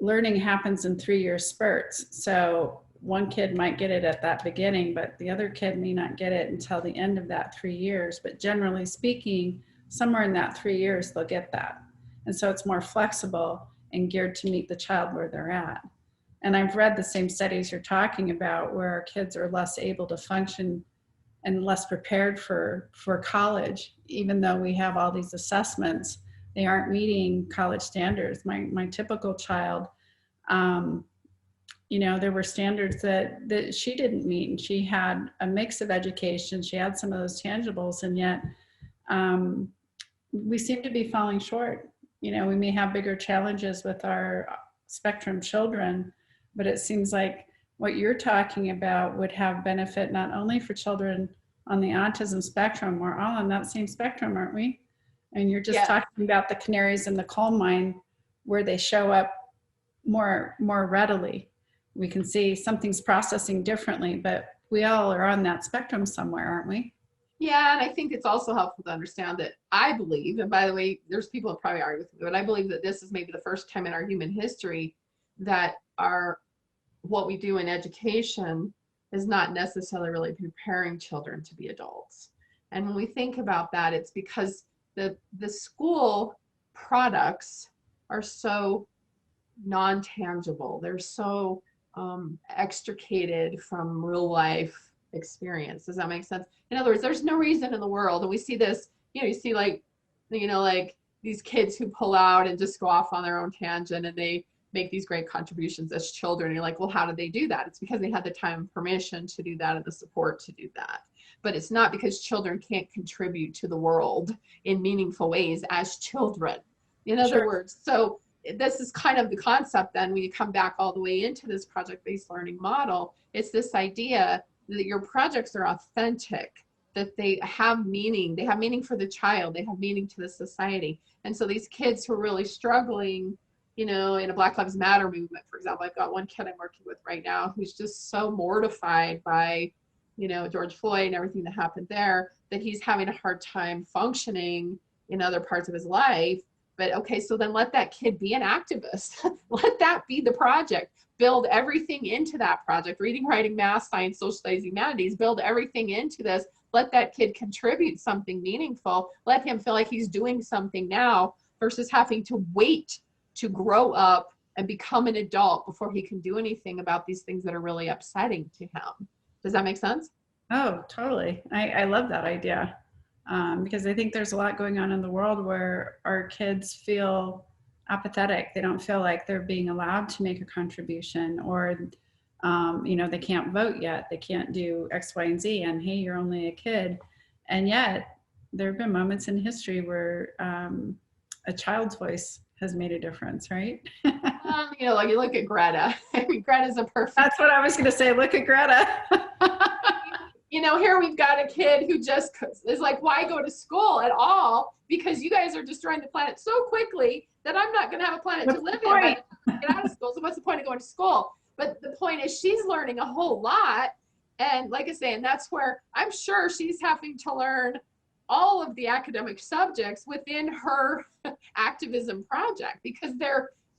learning happens in 3-year spurts. So one kid might get it at that beginning, but the other kid may not get it until the end of that 3 years. But generally speaking, somewhere in that 3 years, they'll get that. And so it's more flexible and geared to meet the child where they're at. And I've read the same studies you're talking about, where our kids are less able to function and less prepared for college, even though we have all these assessments. They aren't meeting college standards. My typical child, there were standards that she didn't meet, and she had a mix of education. She had some of those tangibles, and yet we seem to be falling short. We may have bigger challenges with our spectrum children, but it seems like what you're talking about would have benefit not only for children on the autism spectrum. We're all on that same spectrum, aren't we? And you're just talking about the canaries in the coal mine where they show up more readily. We can see something's processing differently, but we all are on that spectrum somewhere, aren't we? Yeah, and I think it's also helpful to understand that I believe, and by the way, there's people that probably argue with me, but I believe that this is maybe the first time in our human history that what we do in education is not necessarily really preparing children to be adults. And when we think about that, it's because the school products are so non-tangible. They're so extricated from real life experience. Does that make sense? In other words, there's no reason in the world, and we see this, you see like these kids who pull out and just go off on their own tangent, and they make these great contributions as children. And you're like, well, how did they do that? It's because they had the time and permission to do that and the support to do that. But it's not because children can't contribute to the world in meaningful ways as children. In other words, so this is kind of the concept then when you come back all the way into this project-based learning model. It's this idea that your projects are authentic, that they have meaning. They have meaning for the child. They have meaning to the society. And so these kids who are really struggling, in a Black Lives Matter movement, for example, I've got one kid I'm working with right now who's just so mortified by, George Floyd and everything that happened there, that he's having a hard time functioning in other parts of his life. But okay, so then let that kid be an activist. Let that be the project. Build everything into that project. Reading, writing, math, science, social studies, humanities. Build everything into this. Let that kid contribute something meaningful. Let him feel like he's doing something now versus having to wait to grow up and become an adult before he can do anything about these things that are really upsetting to him. Does that make sense? Oh, totally. I love that idea. Because I think there's a lot going on in the world where our kids feel apathetic. They don't feel like they're being allowed to make a contribution, or, they can't vote yet. They can't do X, Y, and Z. And hey, you're only a kid. And yet there have been moments in history where a child's voice has made a difference, right? Like you look at Greta. I mean, Greta's a perfect. That's what I was going to say. Look at Greta. Here we've got a kid who just is like, why go to school at all? Because you guys are destroying the planet so quickly that I'm not going to have a planet to live in. I get out of school. So what's the point of going to school? But the point is she's learning a whole lot. And like I say, and that's where I'm sure she's having to learn all of the academic subjects within her activism project, because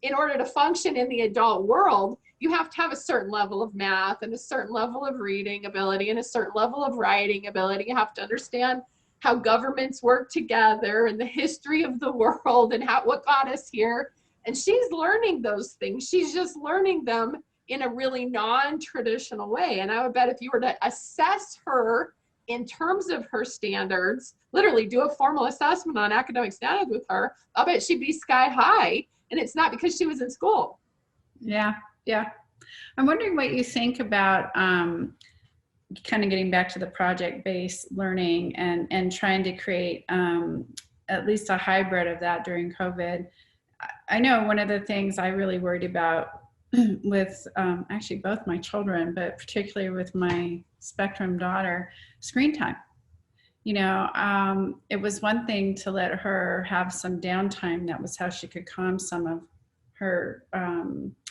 in order to function in the adult world, you have to have a certain level of math and a certain level of reading ability and a certain level of writing ability. You have to understand how governments work together and the history of the world and what got us here. And she's learning those things. She's just learning them in a really non-traditional way. And I would bet if you were to assess her in terms of her standards, literally do a formal assessment on academic standards with her, I'll bet she'd be sky high. And it's not because she was in school. Yeah. I'm wondering what you think about kind of getting back to the project-based learning and trying to create at least a hybrid of that during COVID. I know one of the things I really worried about with actually both my children, but particularly with my spectrum daughter, screen time. It was one thing to let her have some downtime. That was how she could calm some of her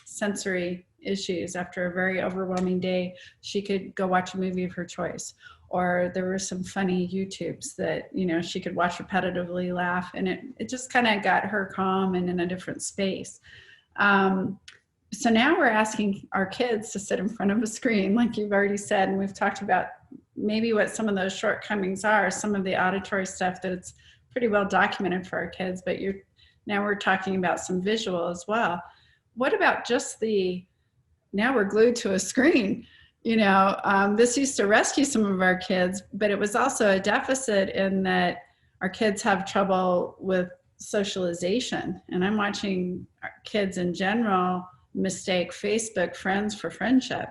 sensory issues. After a very overwhelming day, she could go watch a movie of her choice. Or there were some funny YouTubes that, she could watch repetitively, laugh, and it just kind of got her calm and in a different space. So now we're asking our kids to sit in front of a screen, like you've already said, and we've talked about maybe what some of those shortcomings are, some of the auditory stuff that it's pretty well documented for our kids, but now we're talking about some visual as well. What about just now we're glued to a screen? This used to rescue some of our kids, but it was also a deficit in that our kids have trouble with socialization. And I'm watching our kids in general mistake Facebook friends for friendship.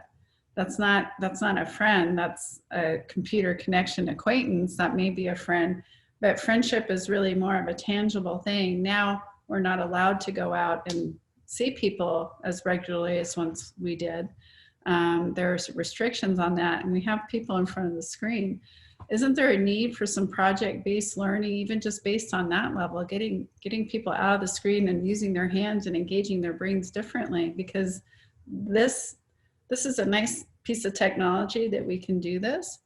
That's not a friend. That's a computer connection acquaintance. That may be a friend, but friendship is really more of a tangible thing. Now we're not allowed to go out and see people as regularly as once we did. There's restrictions on that, and we have people in front of the screen. Isn't there a need for some project-based learning, even just based on that level, getting people out of the screen and using their hands and engaging their brains differently? Because this is a nice piece of technology that we can do this,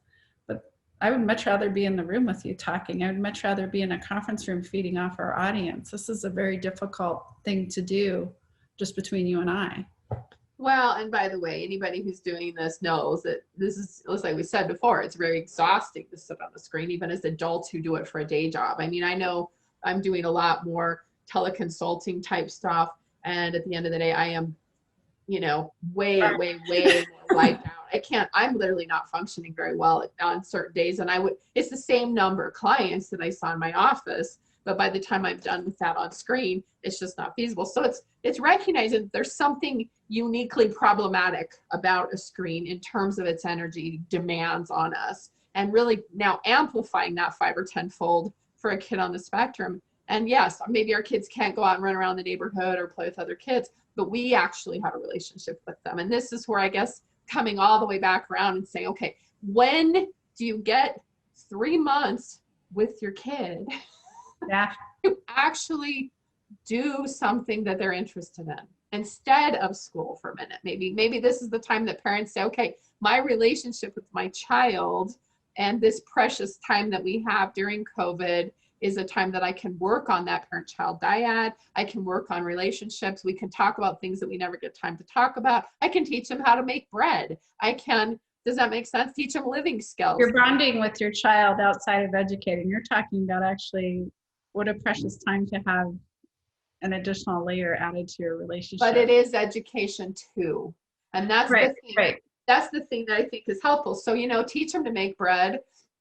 but I would much rather be in the room with you talking. I would much rather be in a conference room feeding off our audience. This is a very difficult thing to do just between you and I. Well, and by the way, anybody who's doing this knows that this is, like we said before, it's very exhausting to sit on the screen, even as adults who do it for a day job. I mean, I know I'm doing a lot more teleconsulting type stuff, and at the end of the day, I am, way wiped out. I'm literally not functioning very well on certain days, and it's the same number of clients that I saw in my office, but by the time I'm done with that on screen, it's just not feasible. So it's recognizing that there's something uniquely problematic about a screen in terms of its energy demands on us, and really now amplifying that 5 or 10-fold for a kid on the spectrum. And yes, maybe our kids can't go out and run around the neighborhood or play with other kids, but we actually have a relationship with them. And this is where I guess coming all the way back around and saying, okay, when do you get 3 months with your kid? Yeah. To actually do something that they're interested in instead of school for a minute. Maybe this is the time that parents say, okay, my relationship with my child and this precious time that we have during COVID is a time that I can work on that parent-child dyad. I can work on relationships. We can talk about things that we never get time to talk about. I can teach them how to make bread. Does that make sense? Teach them living skills. You're bonding with your child outside of educating. You're talking about actually what a precious time to have an additional layer added to your relationship. But it is education too. And that's right, the thing. Right. That's the thing that I think is helpful. So, teach them to make bread,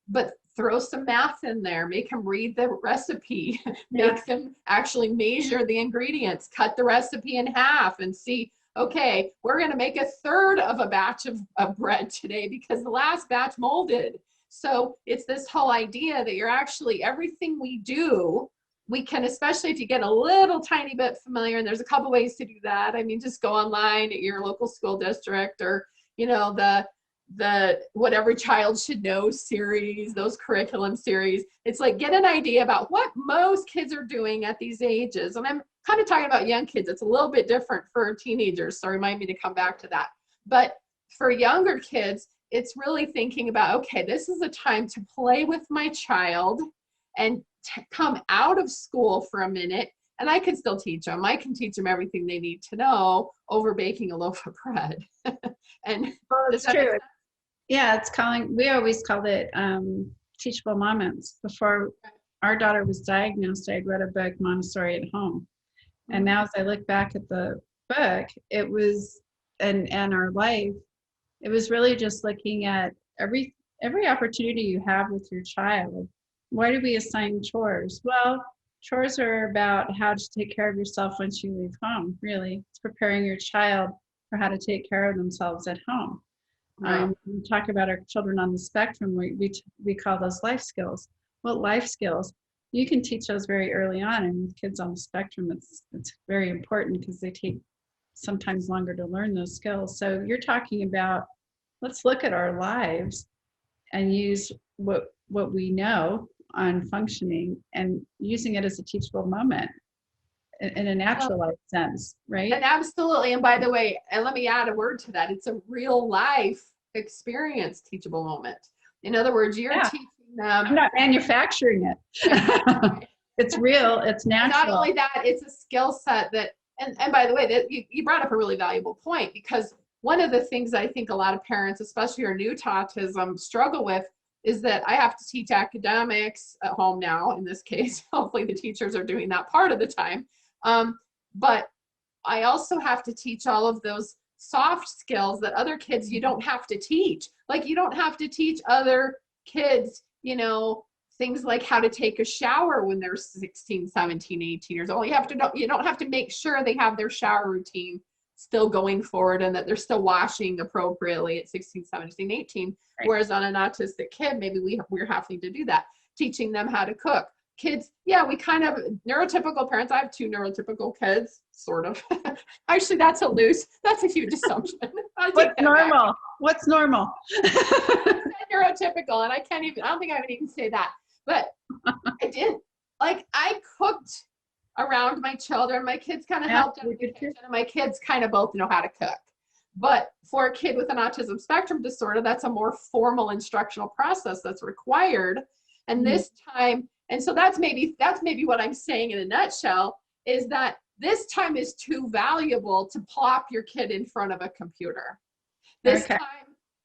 but throw some math in there, make them read the recipe, make them actually measure the ingredients, cut the recipe in half and see, okay, we're going to make 1/3 of a batch of bread today because the last batch molded. So it's this whole idea that you're actually, everything we do, we can, especially if you get a little tiny bit familiar, and there's a couple ways to do that. I mean, just go online at your local school district, or, the What Every Child Should Know series, those curriculum series. It's like, get an idea about what most kids are doing at these ages. And I'm kind of talking about young kids. It's a little bit different for teenagers, so remind me to come back to that. But for younger kids, it's really thinking about, okay, this is a time to play with my child and come out of school for a minute, and I can still teach them. I can teach them everything they need to know over baking a loaf of bread. And it's true. Yeah, we always called it teachable moments. Before our daughter was diagnosed, I'd read a book, Montessori at Home. And now as I look back at the book, it was, and our life, it was really just looking at every opportunity you have with your child. Why do we assign chores? Well, chores are about how to take care of yourself once you leave home, really. It's preparing your child for how to take care of themselves at home. Right. We talk about our children on the spectrum, we call those life skills. Well, life skills, you can teach those very early on, and with kids on the spectrum, it's very important because they take sometimes longer to learn those skills. So you're talking about, let's look at our lives and use what we know on functioning and using it as a teachable moment in a naturalized sense, right? And absolutely. And by the way, and let me add a word to that. It's a real life experience teachable moment. In other words, you're teaching them. I'm not manufacturing it. It's real, it's natural. Not only that, it's a skill set that, and by the way, that you brought up a really valuable point, because one of the things I think a lot of parents, especially who are new to autism, struggle with is that I have to teach academics at home now, in this case. Hopefully the teachers are doing that part of the time. But I also have to teach all of those soft skills that other kids you don't have to teach. Like you don't have to teach other kids, you know, things like how to take a shower when they're 16, 17, 18 years old. You don't have to make sure they have their shower routine still going forward and that they're still washing appropriately at 16, 17, 18. Right. Whereas on an autistic kid, maybe we're having to do that, teaching them how to cook. Kids, yeah, we kind of, neurotypical parents, I have 2 neurotypical kids, sort of. Actually, that's a huge assumption. What's normal? What's normal? Neurotypical, and I don't think I would even say that. But I cooked around my children. My kids kind of helped in the kitchen, and my kids kind of both know how to cook. But for a kid with an autism spectrum disorder, that's a more formal instructional process that's required. And this time, and so that's maybe what I'm saying in a nutshell, is that this time is too valuable to plop your kid in front of a computer. This time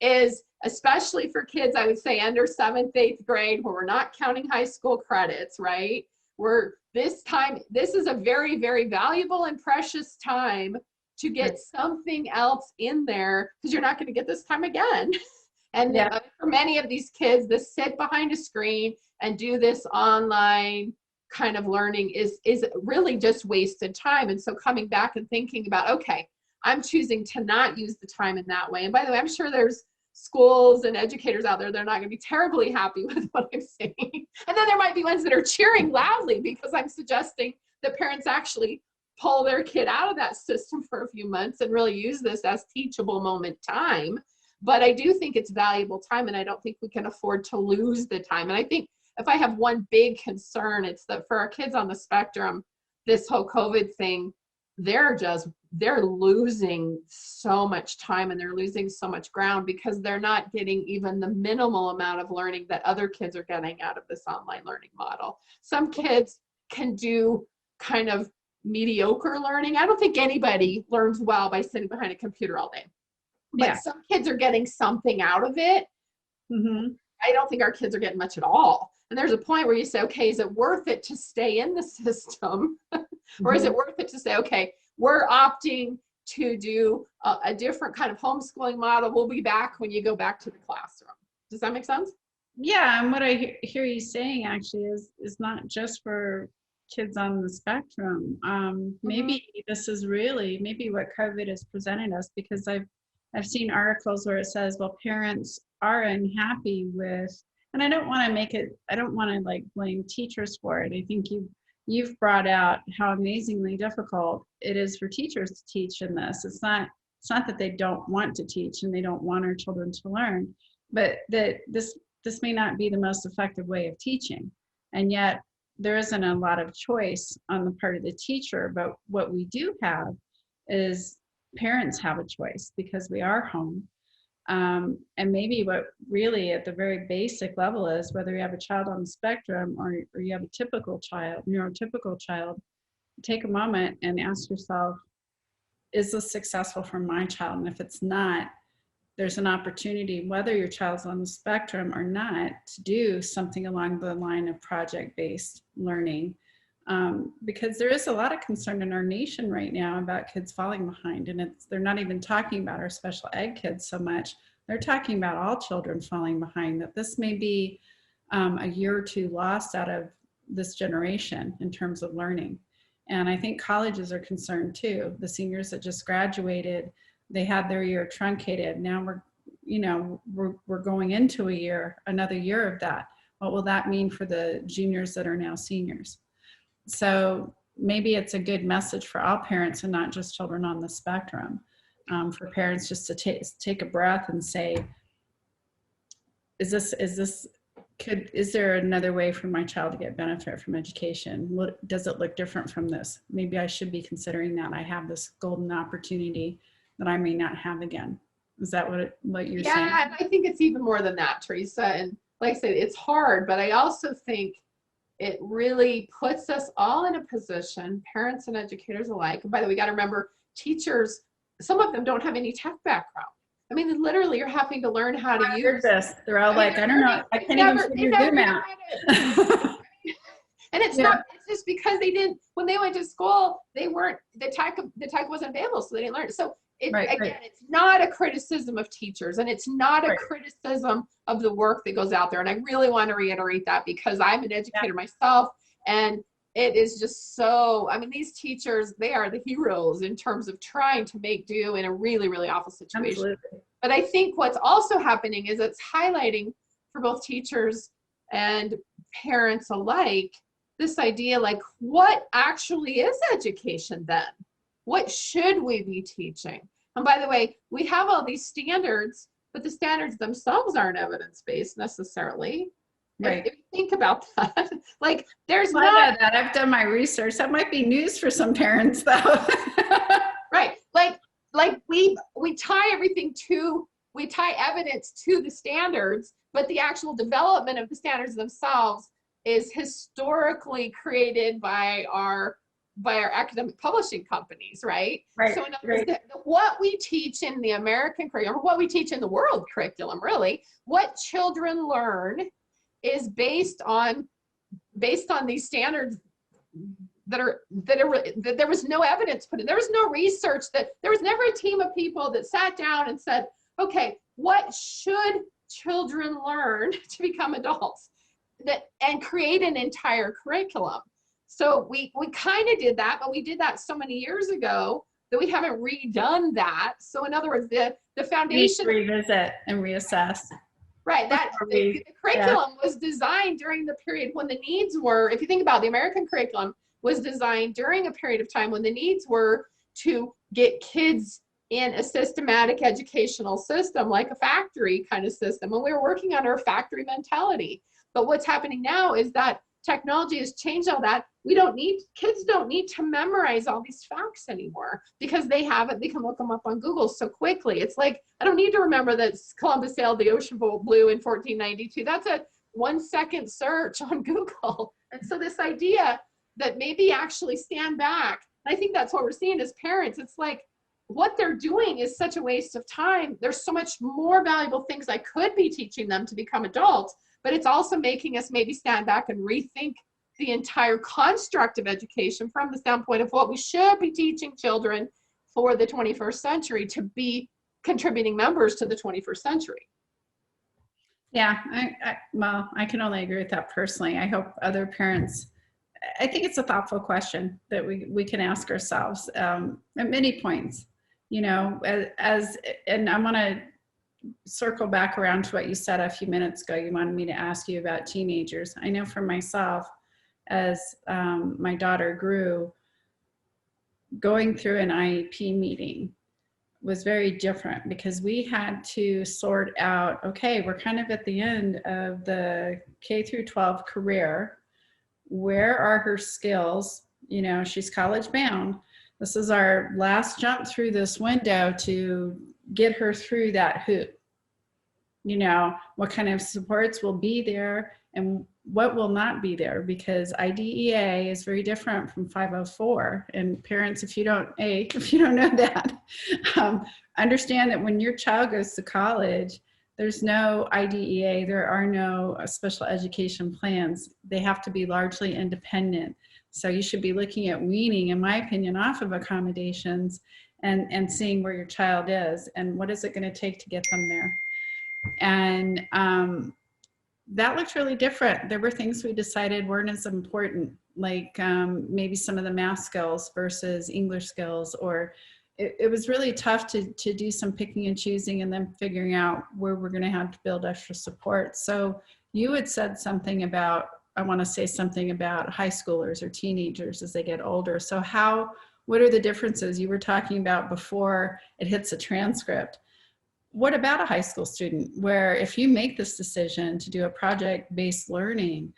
is, especially for kids, I would say under 7th, 8th grade, where we're not counting high school credits, right? This is a very, very valuable and precious time to get something else in there, because you're not going to get this time again. And for many of these kids, the sit behind a screen and do this online kind of learning is really just wasted time. And so coming back and thinking about, okay, I'm choosing to not use the time in that way. And by the way, I'm sure there's schools and educators out there, they're not going to be terribly happy with what I'm saying. And then there might be ones that are cheering loudly because I'm suggesting that parents actually pull their kid out of that system for a few months and really use this as teachable moment time. But I do think it's valuable time, and I don't think we can afford to lose the time. And I think if I have one big concern, it's that for our kids on the spectrum, this whole COVID thing, they're losing so much time and they're losing so much ground because they're not getting even the minimal amount of learning that other kids are getting out of this online learning model. Some kids can do kind of mediocre learning. I don't think anybody learns well by sitting behind a computer all day. But some kids are getting something out of it. I don't think our kids are getting much at all. And there's a point where you say, okay, is it worth it to stay in the system? Or is it worth it to say, okay, we're opting to do a different kind of homeschooling model. We'll be back when you go back to the classroom. Does that make sense? Yeah, and what I hear you saying actually is not just for kids on the spectrum. Maybe this is really maybe what COVID has presented us, because I've seen articles where it says, well, parents are unhappy with, and I don't want to like blame teachers for it. I think you've brought out how amazingly difficult it is for teachers to teach in this. It's not that they don't want to teach and they don't want our children to learn, but that this may not be the most effective way of teaching. And yet there isn't a lot of choice on the part of the teacher, but what we do have is parents have a choice because we are home. And maybe what really at the very basic level is, whether you have a child on the spectrum or you have a typical child, neurotypical child, take a moment and ask yourself, is this successful for my child? And if it's not, there's an opportunity, whether your child's on the spectrum or not, to do something along the line of project-based learning. Because there is a lot of concern in our nation right now about kids falling behind, and they're not even talking about our special ed kids so much. They're talking about all children falling behind, that this may be a year or two lost out of this generation in terms of learning. And I think colleges are concerned too. The seniors that just graduated, they had their year truncated. Now we're going into another year of that. What will that mean for the juniors that are now seniors? So maybe it's a good message for all parents and not just children on the spectrum, for parents just to take a breath and say, is there another way for my child to get benefit from education? Does it look different from this? Maybe I should be considering that. I have this golden opportunity that I may not have again. Is that what you're saying? Yeah, and I think it's even more than that, Theresa. And like I said, it's hard, but I also think it really puts us all in a position, parents and educators alike. And by the way, we got to remember, teachers, some of them don't have any tech background. I mean, literally, you're having to learn how to use this. They're all like, I don't know, I can't even figure Zoom out. And it's not, it's just because they didn't, when they went to school, they weren't, the tech wasn't available, so they didn't learn. So Again, it's not a criticism of teachers, and it's not a Right. criticism of the work that goes out there. And I really want to reiterate that, because I'm an educator myself, and it is just so, I mean, these teachers, they are the heroes in terms of trying to make do in a really, really awful situation. Absolutely. But I think what's also happening is it's highlighting for both teachers and parents alike this idea, like, what actually is education then? What should we be teaching? And by the way, we have all these standards, but the standards themselves aren't evidence-based necessarily. Right. If you think about that, like, there's I know that. I've done my research. That might be news for some parents, though. Right. Like we tie everything to, we tie evidence to the standards, but the actual development of the standards themselves is historically created by our academic publishing companies, right? Right. So in other words, what we teach in the American curriculum, or what we teach in the world curriculum, really, what children learn is based on these standards that there was no evidence put in. There was no research, that there was never a team of people that sat down and said, okay, what should children learn to become adults, and create an entire curriculum. So we kind of did that, but we did that so many years ago that we haven't redone that. So in other words, the foundation, revisit and reassess. Right, that the curriculum was designed during the period when the needs were, if you think about it, the American curriculum was designed during a period of time when the needs were to get kids in a systematic educational system, like a factory kind of system. And we were working under a factory mentality. But what's happening now is that technology has changed all that. Kids don't need to memorize all these facts anymore, because they can look them up on Google so quickly. It's like, I don't need to remember that Columbus sailed the ocean blue in 1492. That's a 1-second search on Google. And so this idea that maybe actually stand back, I think that's what we're seeing as parents. It's like, what they're doing is such a waste of time. There's so much more valuable things I could be teaching them to become adults, but it's also making us maybe stand back and rethink the entire construct of education from the standpoint of what we should be teaching children for the 21st century to be contributing members to the 21st century. Yeah, I can only agree with that personally. I hope other parents, I think it's a thoughtful question that we can ask ourselves at many points, and I want to circle back around to what you said a few minutes ago. You wanted me to ask you about teenagers. I know for myself, as my daughter grew, going through an IEP meeting was very different, because we had to sort out, okay, we're kind of at the end of the K through 12 career. Where are her skills? She's college bound. This is our last jump through this window to get her through that hoop. What kind of supports will be there and what will not be there, because IDEA is very different from 504. And parents, if you don't know that, understand that when your child goes to college, there's no IDEA, there are no special education plans. They have to be largely independent. So you should be looking at weaning, in my opinion, off of accommodations and seeing where your child is and what is it going to take to get them there. And that looked really different. There were things we decided weren't as important, like maybe some of the math skills versus English skills, or it was really tough to do some picking and choosing and then figuring out where we're going to have to build extra support. So you had said something about, I want to say something about high schoolers or teenagers as they get older. So what are the differences you were talking about before it hits a transcript? What about a high school student, where if you make this decision to do a project-based learning,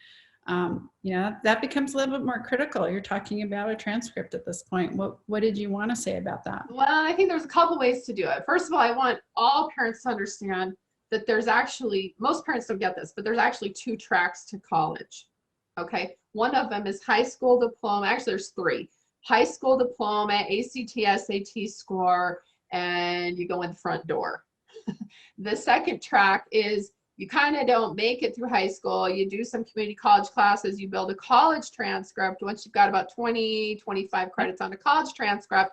that becomes a little bit more critical. You're talking about a transcript at this point. What did you want to say about that? Well, I think there's a couple ways to do it. First of all, I want all parents to understand that there's actually, most parents don't get this, but there's actually 2 tracks to college. Okay, one of them is high school diploma. Actually, there's 3. High school diploma, ACT, SAT score, and you go in the front door. The second track is you kind of don't make it through high school. You do some community college classes. You build a college transcript. Once you've got about 20, 25 credits on a college transcript,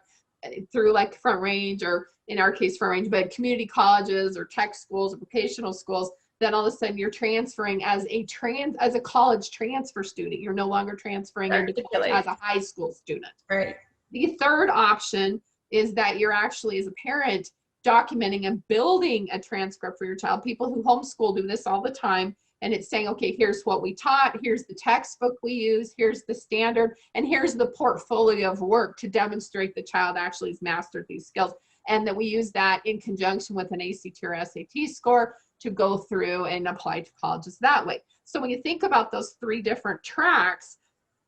through like Front Range, or in our case Front Range, but community colleges or tech schools or vocational schools, then all of a sudden you're transferring as a college transfer student. You're no longer transferring into college as a high school student. Right. The third option is that you're actually, as a parent, documenting and building a transcript for your child. People who homeschool do this all the time. And it's saying, okay, here's what we taught, here's the textbook we use, here's the standard, and here's the portfolio of work to demonstrate the child actually has mastered these skills. And that we use that in conjunction with an ACT or SAT score to go through and apply to colleges that way. So when you think about those three different tracks,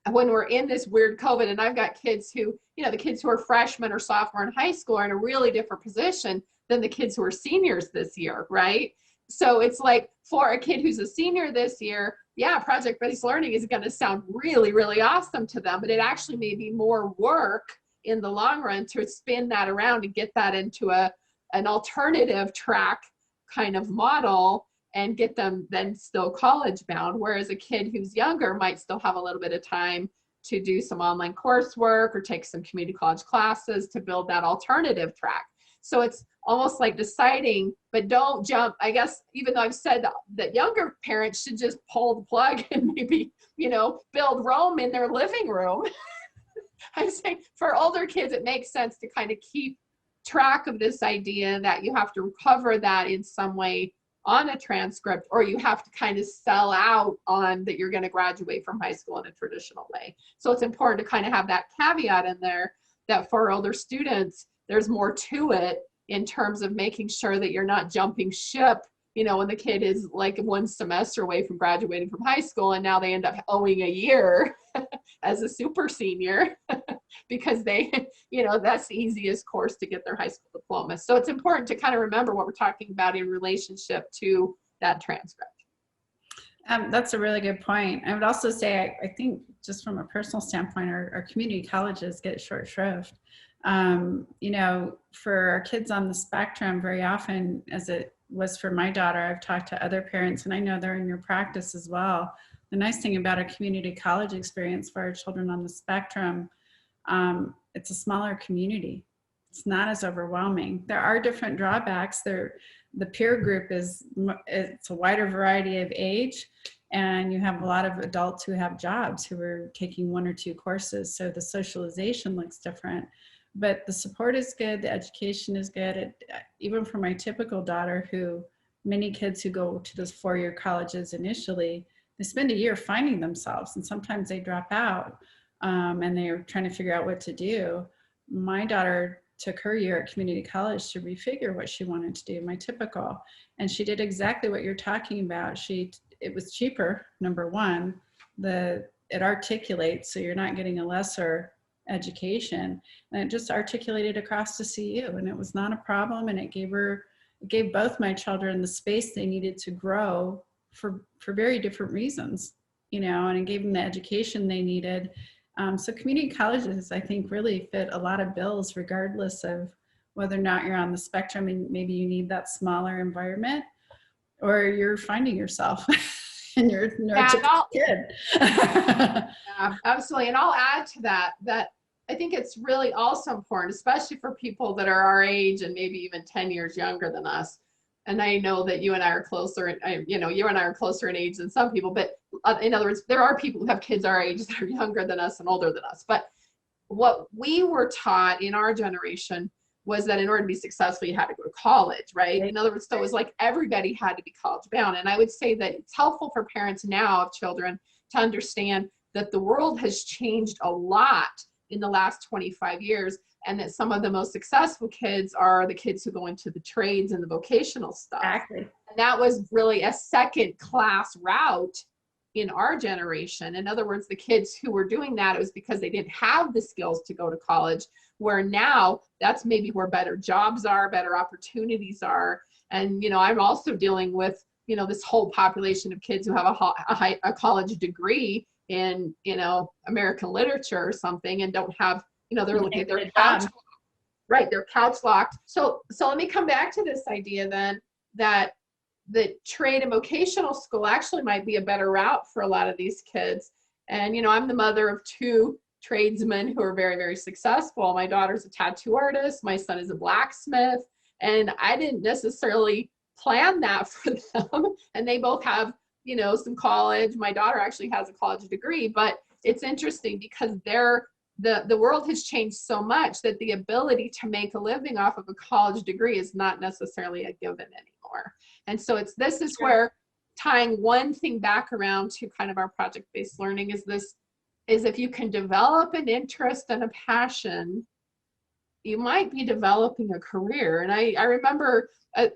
when we're in this weird COVID, and I've got kids who, the kids who are freshmen or sophomore in high school are in a really different position than the kids who are seniors this year, right? So it's like, for a kid who's a senior this year, yeah, project-based learning is going to sound really, really awesome to them, but it actually may be more work in the long run to spin that around and get that into an alternative track kind of model and get them then still college bound. Whereas a kid who's younger might still have a little bit of time to do some online coursework or take some community college classes to build that alternative track. So it's almost like deciding, but don't jump. I guess, even though I've said that younger parents should just pull the plug and maybe, build Rome in their living room. I'm saying for older kids, it makes sense to kind of keep track of this idea that you have to recover that in some way on a transcript, or you have to kind of sell out on that you're going to graduate from high school in a traditional way. So it's important to kind of have that caveat in there that for older students, there's more to it in terms of making sure that you're not jumping ship, when the kid is like one semester away from graduating from high school and now they end up owing a year as a super senior because they, that's the easiest course to get their high school diploma. So it's important to kind of remember what we're talking about in relationship to that transcript. That's a really good point. I would also say, I think just from a personal standpoint, our community colleges get short shrift. For our kids on the spectrum, very often, as it was for my daughter, I've talked to other parents, and I know they're in your practice as well. The nice thing about a community college experience for our children on the spectrum, it's a smaller community. It's not as overwhelming. There are different drawbacks. The peer group it's a wider variety of age, and you have a lot of adults who have jobs who are taking one or two courses. So the socialization looks different. But the support is good, the education is good. Even for my typical daughter, many kids who go to those four-year colleges initially, they spend a year finding themselves, and sometimes they drop out and they're trying to figure out what to do. My daughter took her year at community college to refigure what she wanted to do, my typical, and she did exactly what you're talking about. It was cheaper, number one. It articulates, so you're not getting a lesser education, and it just articulated across to CU, and it was not a problem, and it gave both my children the space they needed to grow for very different reasons, and it gave them the education they needed. So community colleges, I think, really fit a lot of bills, regardless of whether or not you're on the spectrum and maybe you need that smaller environment, or you're finding yourself and you're a neurotypical kid. Yeah, absolutely. And I'll add to that I think it's really also important, especially for people that are our age and maybe even 10 years younger than us. And I know that you and I are closer, you and I are closer in age than some people, but in other words, there are people who have kids our age that are younger than us and older than us. But what we were taught in our generation was that in order to be successful, you had to go to college, right? In other words, so it was like everybody had to be college bound. And I would say that it's helpful for parents now of children to understand that the world has changed a lot in the last 25 years, and that some of the most successful kids are the kids who go into the trades and the vocational stuff. Exactly. And that was really a second class route in our generation. In other words, the kids who were doing that, it was because they didn't have the skills to go to college, where now that's maybe where better jobs are, better opportunities are. And, I'm also dealing with, this whole population of kids who have a college degree in, American literature or something, and don't have, they're couch locked. Right, they're couch locked. So let me come back to this idea then that the trade and vocational school actually might be a better route for a lot of these kids. And, I'm the mother of two tradesmen who are very, very successful. My daughter's a tattoo artist. My son is a blacksmith. And I didn't necessarily plan that for them. And they both have, you know, some college. My daughter actually has a college degree, but it's interesting because the world has changed so much that the ability to make a living off of a college degree is not necessarily a given anymore. And so this is where tying one thing back around to kind of our project-based learning is if you can develop an interest and a passion, you might be developing a career. And I remember, like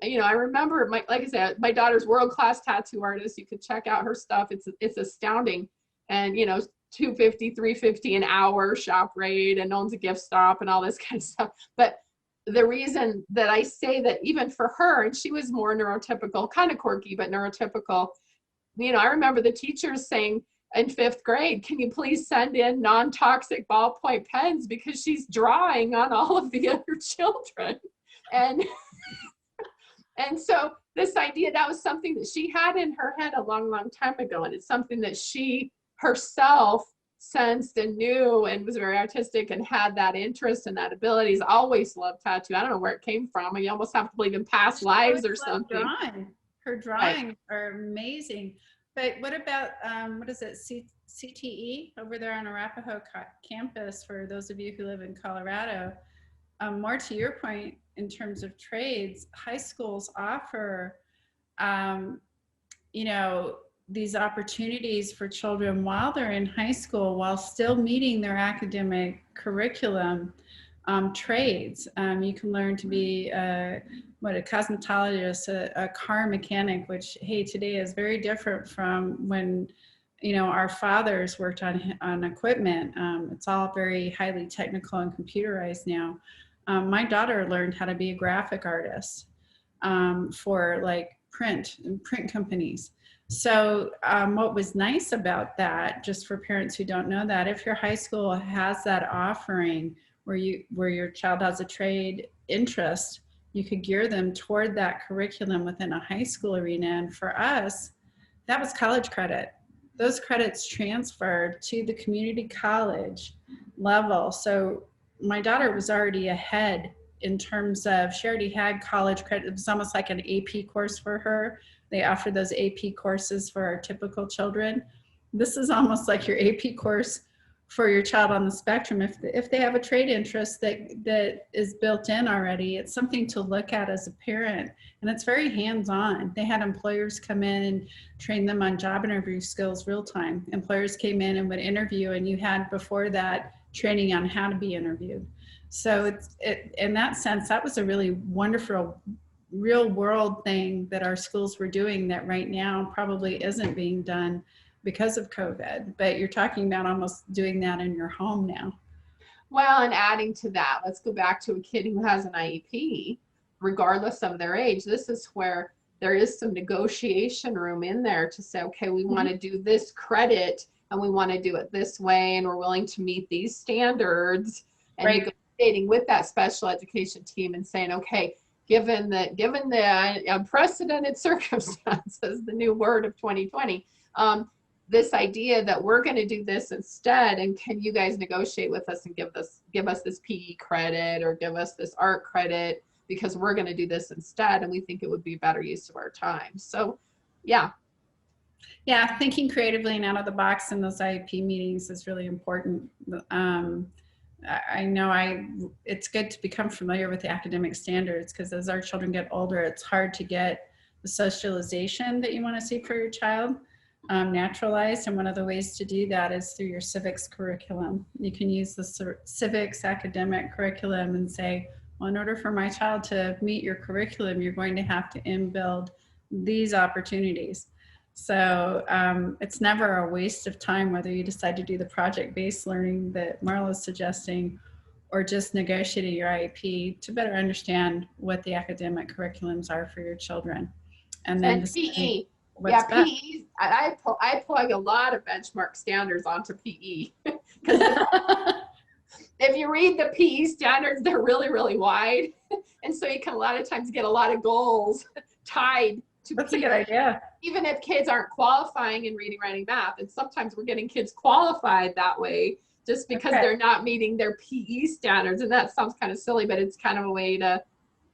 I said, my daughter's world-class tattoo artist. You could check out her stuff. It's astounding. And, you know, $250, $350 an hour shop rate, and owns a gift shop and all this kind of stuff. But the reason that I say that even for her, and she was more neurotypical, kind of quirky, but neurotypical, you know, I remember the teachers saying in 5th grade, can you please send in non-toxic ballpoint pens because she's drawing on all of the other children. And so this idea, that was something that she had in her head a long, long time ago. And it's something that she herself sensed and knew, and was very artistic and had that interest and that abilities. Always loved tattoo. I don't know where it came from. You almost have to believe in past lives or something. Her drawings are amazing. But what about, what is it, CTE over there on Arapahoe campus, for those of you who live in Colorado? More to your point, in terms of trades, high schools offer, you know, these opportunities for children while they're in high school, while still meeting their academic curriculum, trades. You can learn to be a cosmetologist, a car mechanic, which, hey, today is very different from when, you know, our fathers worked on equipment. It's all very highly technical and computerized now. My daughter learned how to be a graphic artist for like print companies. So what was nice about that, just for parents who don't know that, if your high school has that offering where your child has a trade interest, you could gear them toward that curriculum within a high school arena. And for us, that was college credit. Those credits transferred to the community college level. So my daughter was already ahead in terms of, she already had college credit. It was almost like an AP course for her. They offer those AP courses for our typical children. This is almost like your AP course for your child on the spectrum. If they have a trade interest that is built in already, it's something to look at as a parent, and it's very hands-on. They had employers come in and train them on job interview skills real time. Employers came in and would interview, and you had before that training on how to be interviewed. So in that sense, that was a really wonderful real world thing that our schools were doing that right now probably isn't being done because of COVID. But you're talking about almost doing that in your home now. Well, and adding to that, let's go back to a kid who has an IEP, regardless of their age. This is where there is some negotiation room in there to say, okay, we want to do this credit and we want to do it this way, and we're willing to meet these standards, and negotiating with that special education team and saying, okay, given the unprecedented circumstances, the new word of 2020, this idea that we're going to do this instead, and can you guys negotiate with us and give us this PE credit or give us this art credit, because we're going to do this instead, and we think it would be better use of our time. So yeah, thinking creatively and out of the box in those IEP meetings is really important. I know it's good to become familiar with the academic standards, because as our children get older, it's hard to get the socialization that you want to see for your child naturalized. And one of the ways to do that is through your civics curriculum. You can use the civics academic curriculum and say, well, in order for my child to meet your curriculum, you're going to have to inbuild these opportunities. So it's never a waste of time, whether you decide to do the project-based learning that Marlo is suggesting, or just negotiating your IEP to better understand what the academic curriculums are for your children. And then PE. Yeah, PE. I plug a lot of benchmark standards onto PE. If you read the PE standards, they're really, really wide. And so you can a lot of times get a lot of goals tied to That's PE. a good idea. Even if kids aren't qualifying in reading, writing, math, and sometimes we're getting kids qualified that way just because Okay. they're not meeting their PE standards. And that sounds kind of silly, but it's kind of a way to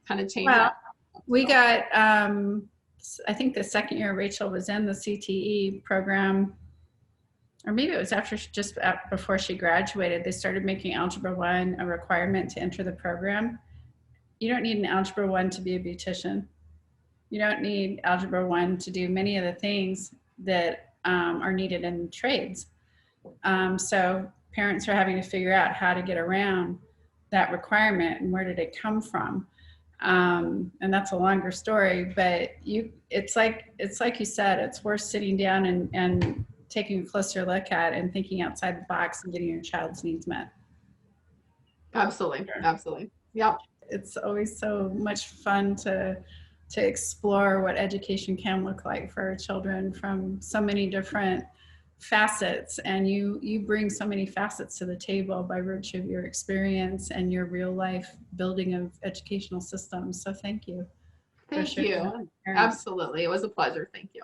kind of change that. We got, I think the second year Rachel was in the CTE program, or maybe it was just before she graduated, they started making Algebra 1 a requirement to enter the program. You don't need an Algebra 1 to be a beautician. You don't need Algebra 1 to do many of the things that are needed in trades. So parents are having to figure out how to get around that requirement and where did it come from. And that's a longer story, but it's like you said, it's worth sitting down and taking a closer look at and thinking outside the box and getting your child's needs met. Absolutely. Absolutely. Yep. It's always so much fun to explore what education can look like for our children from so many different facets, and you bring so many facets to the table by virtue of your experience and your real life building of educational systems. So thank you. Thank you. Absolutely. It was a pleasure. Thank you.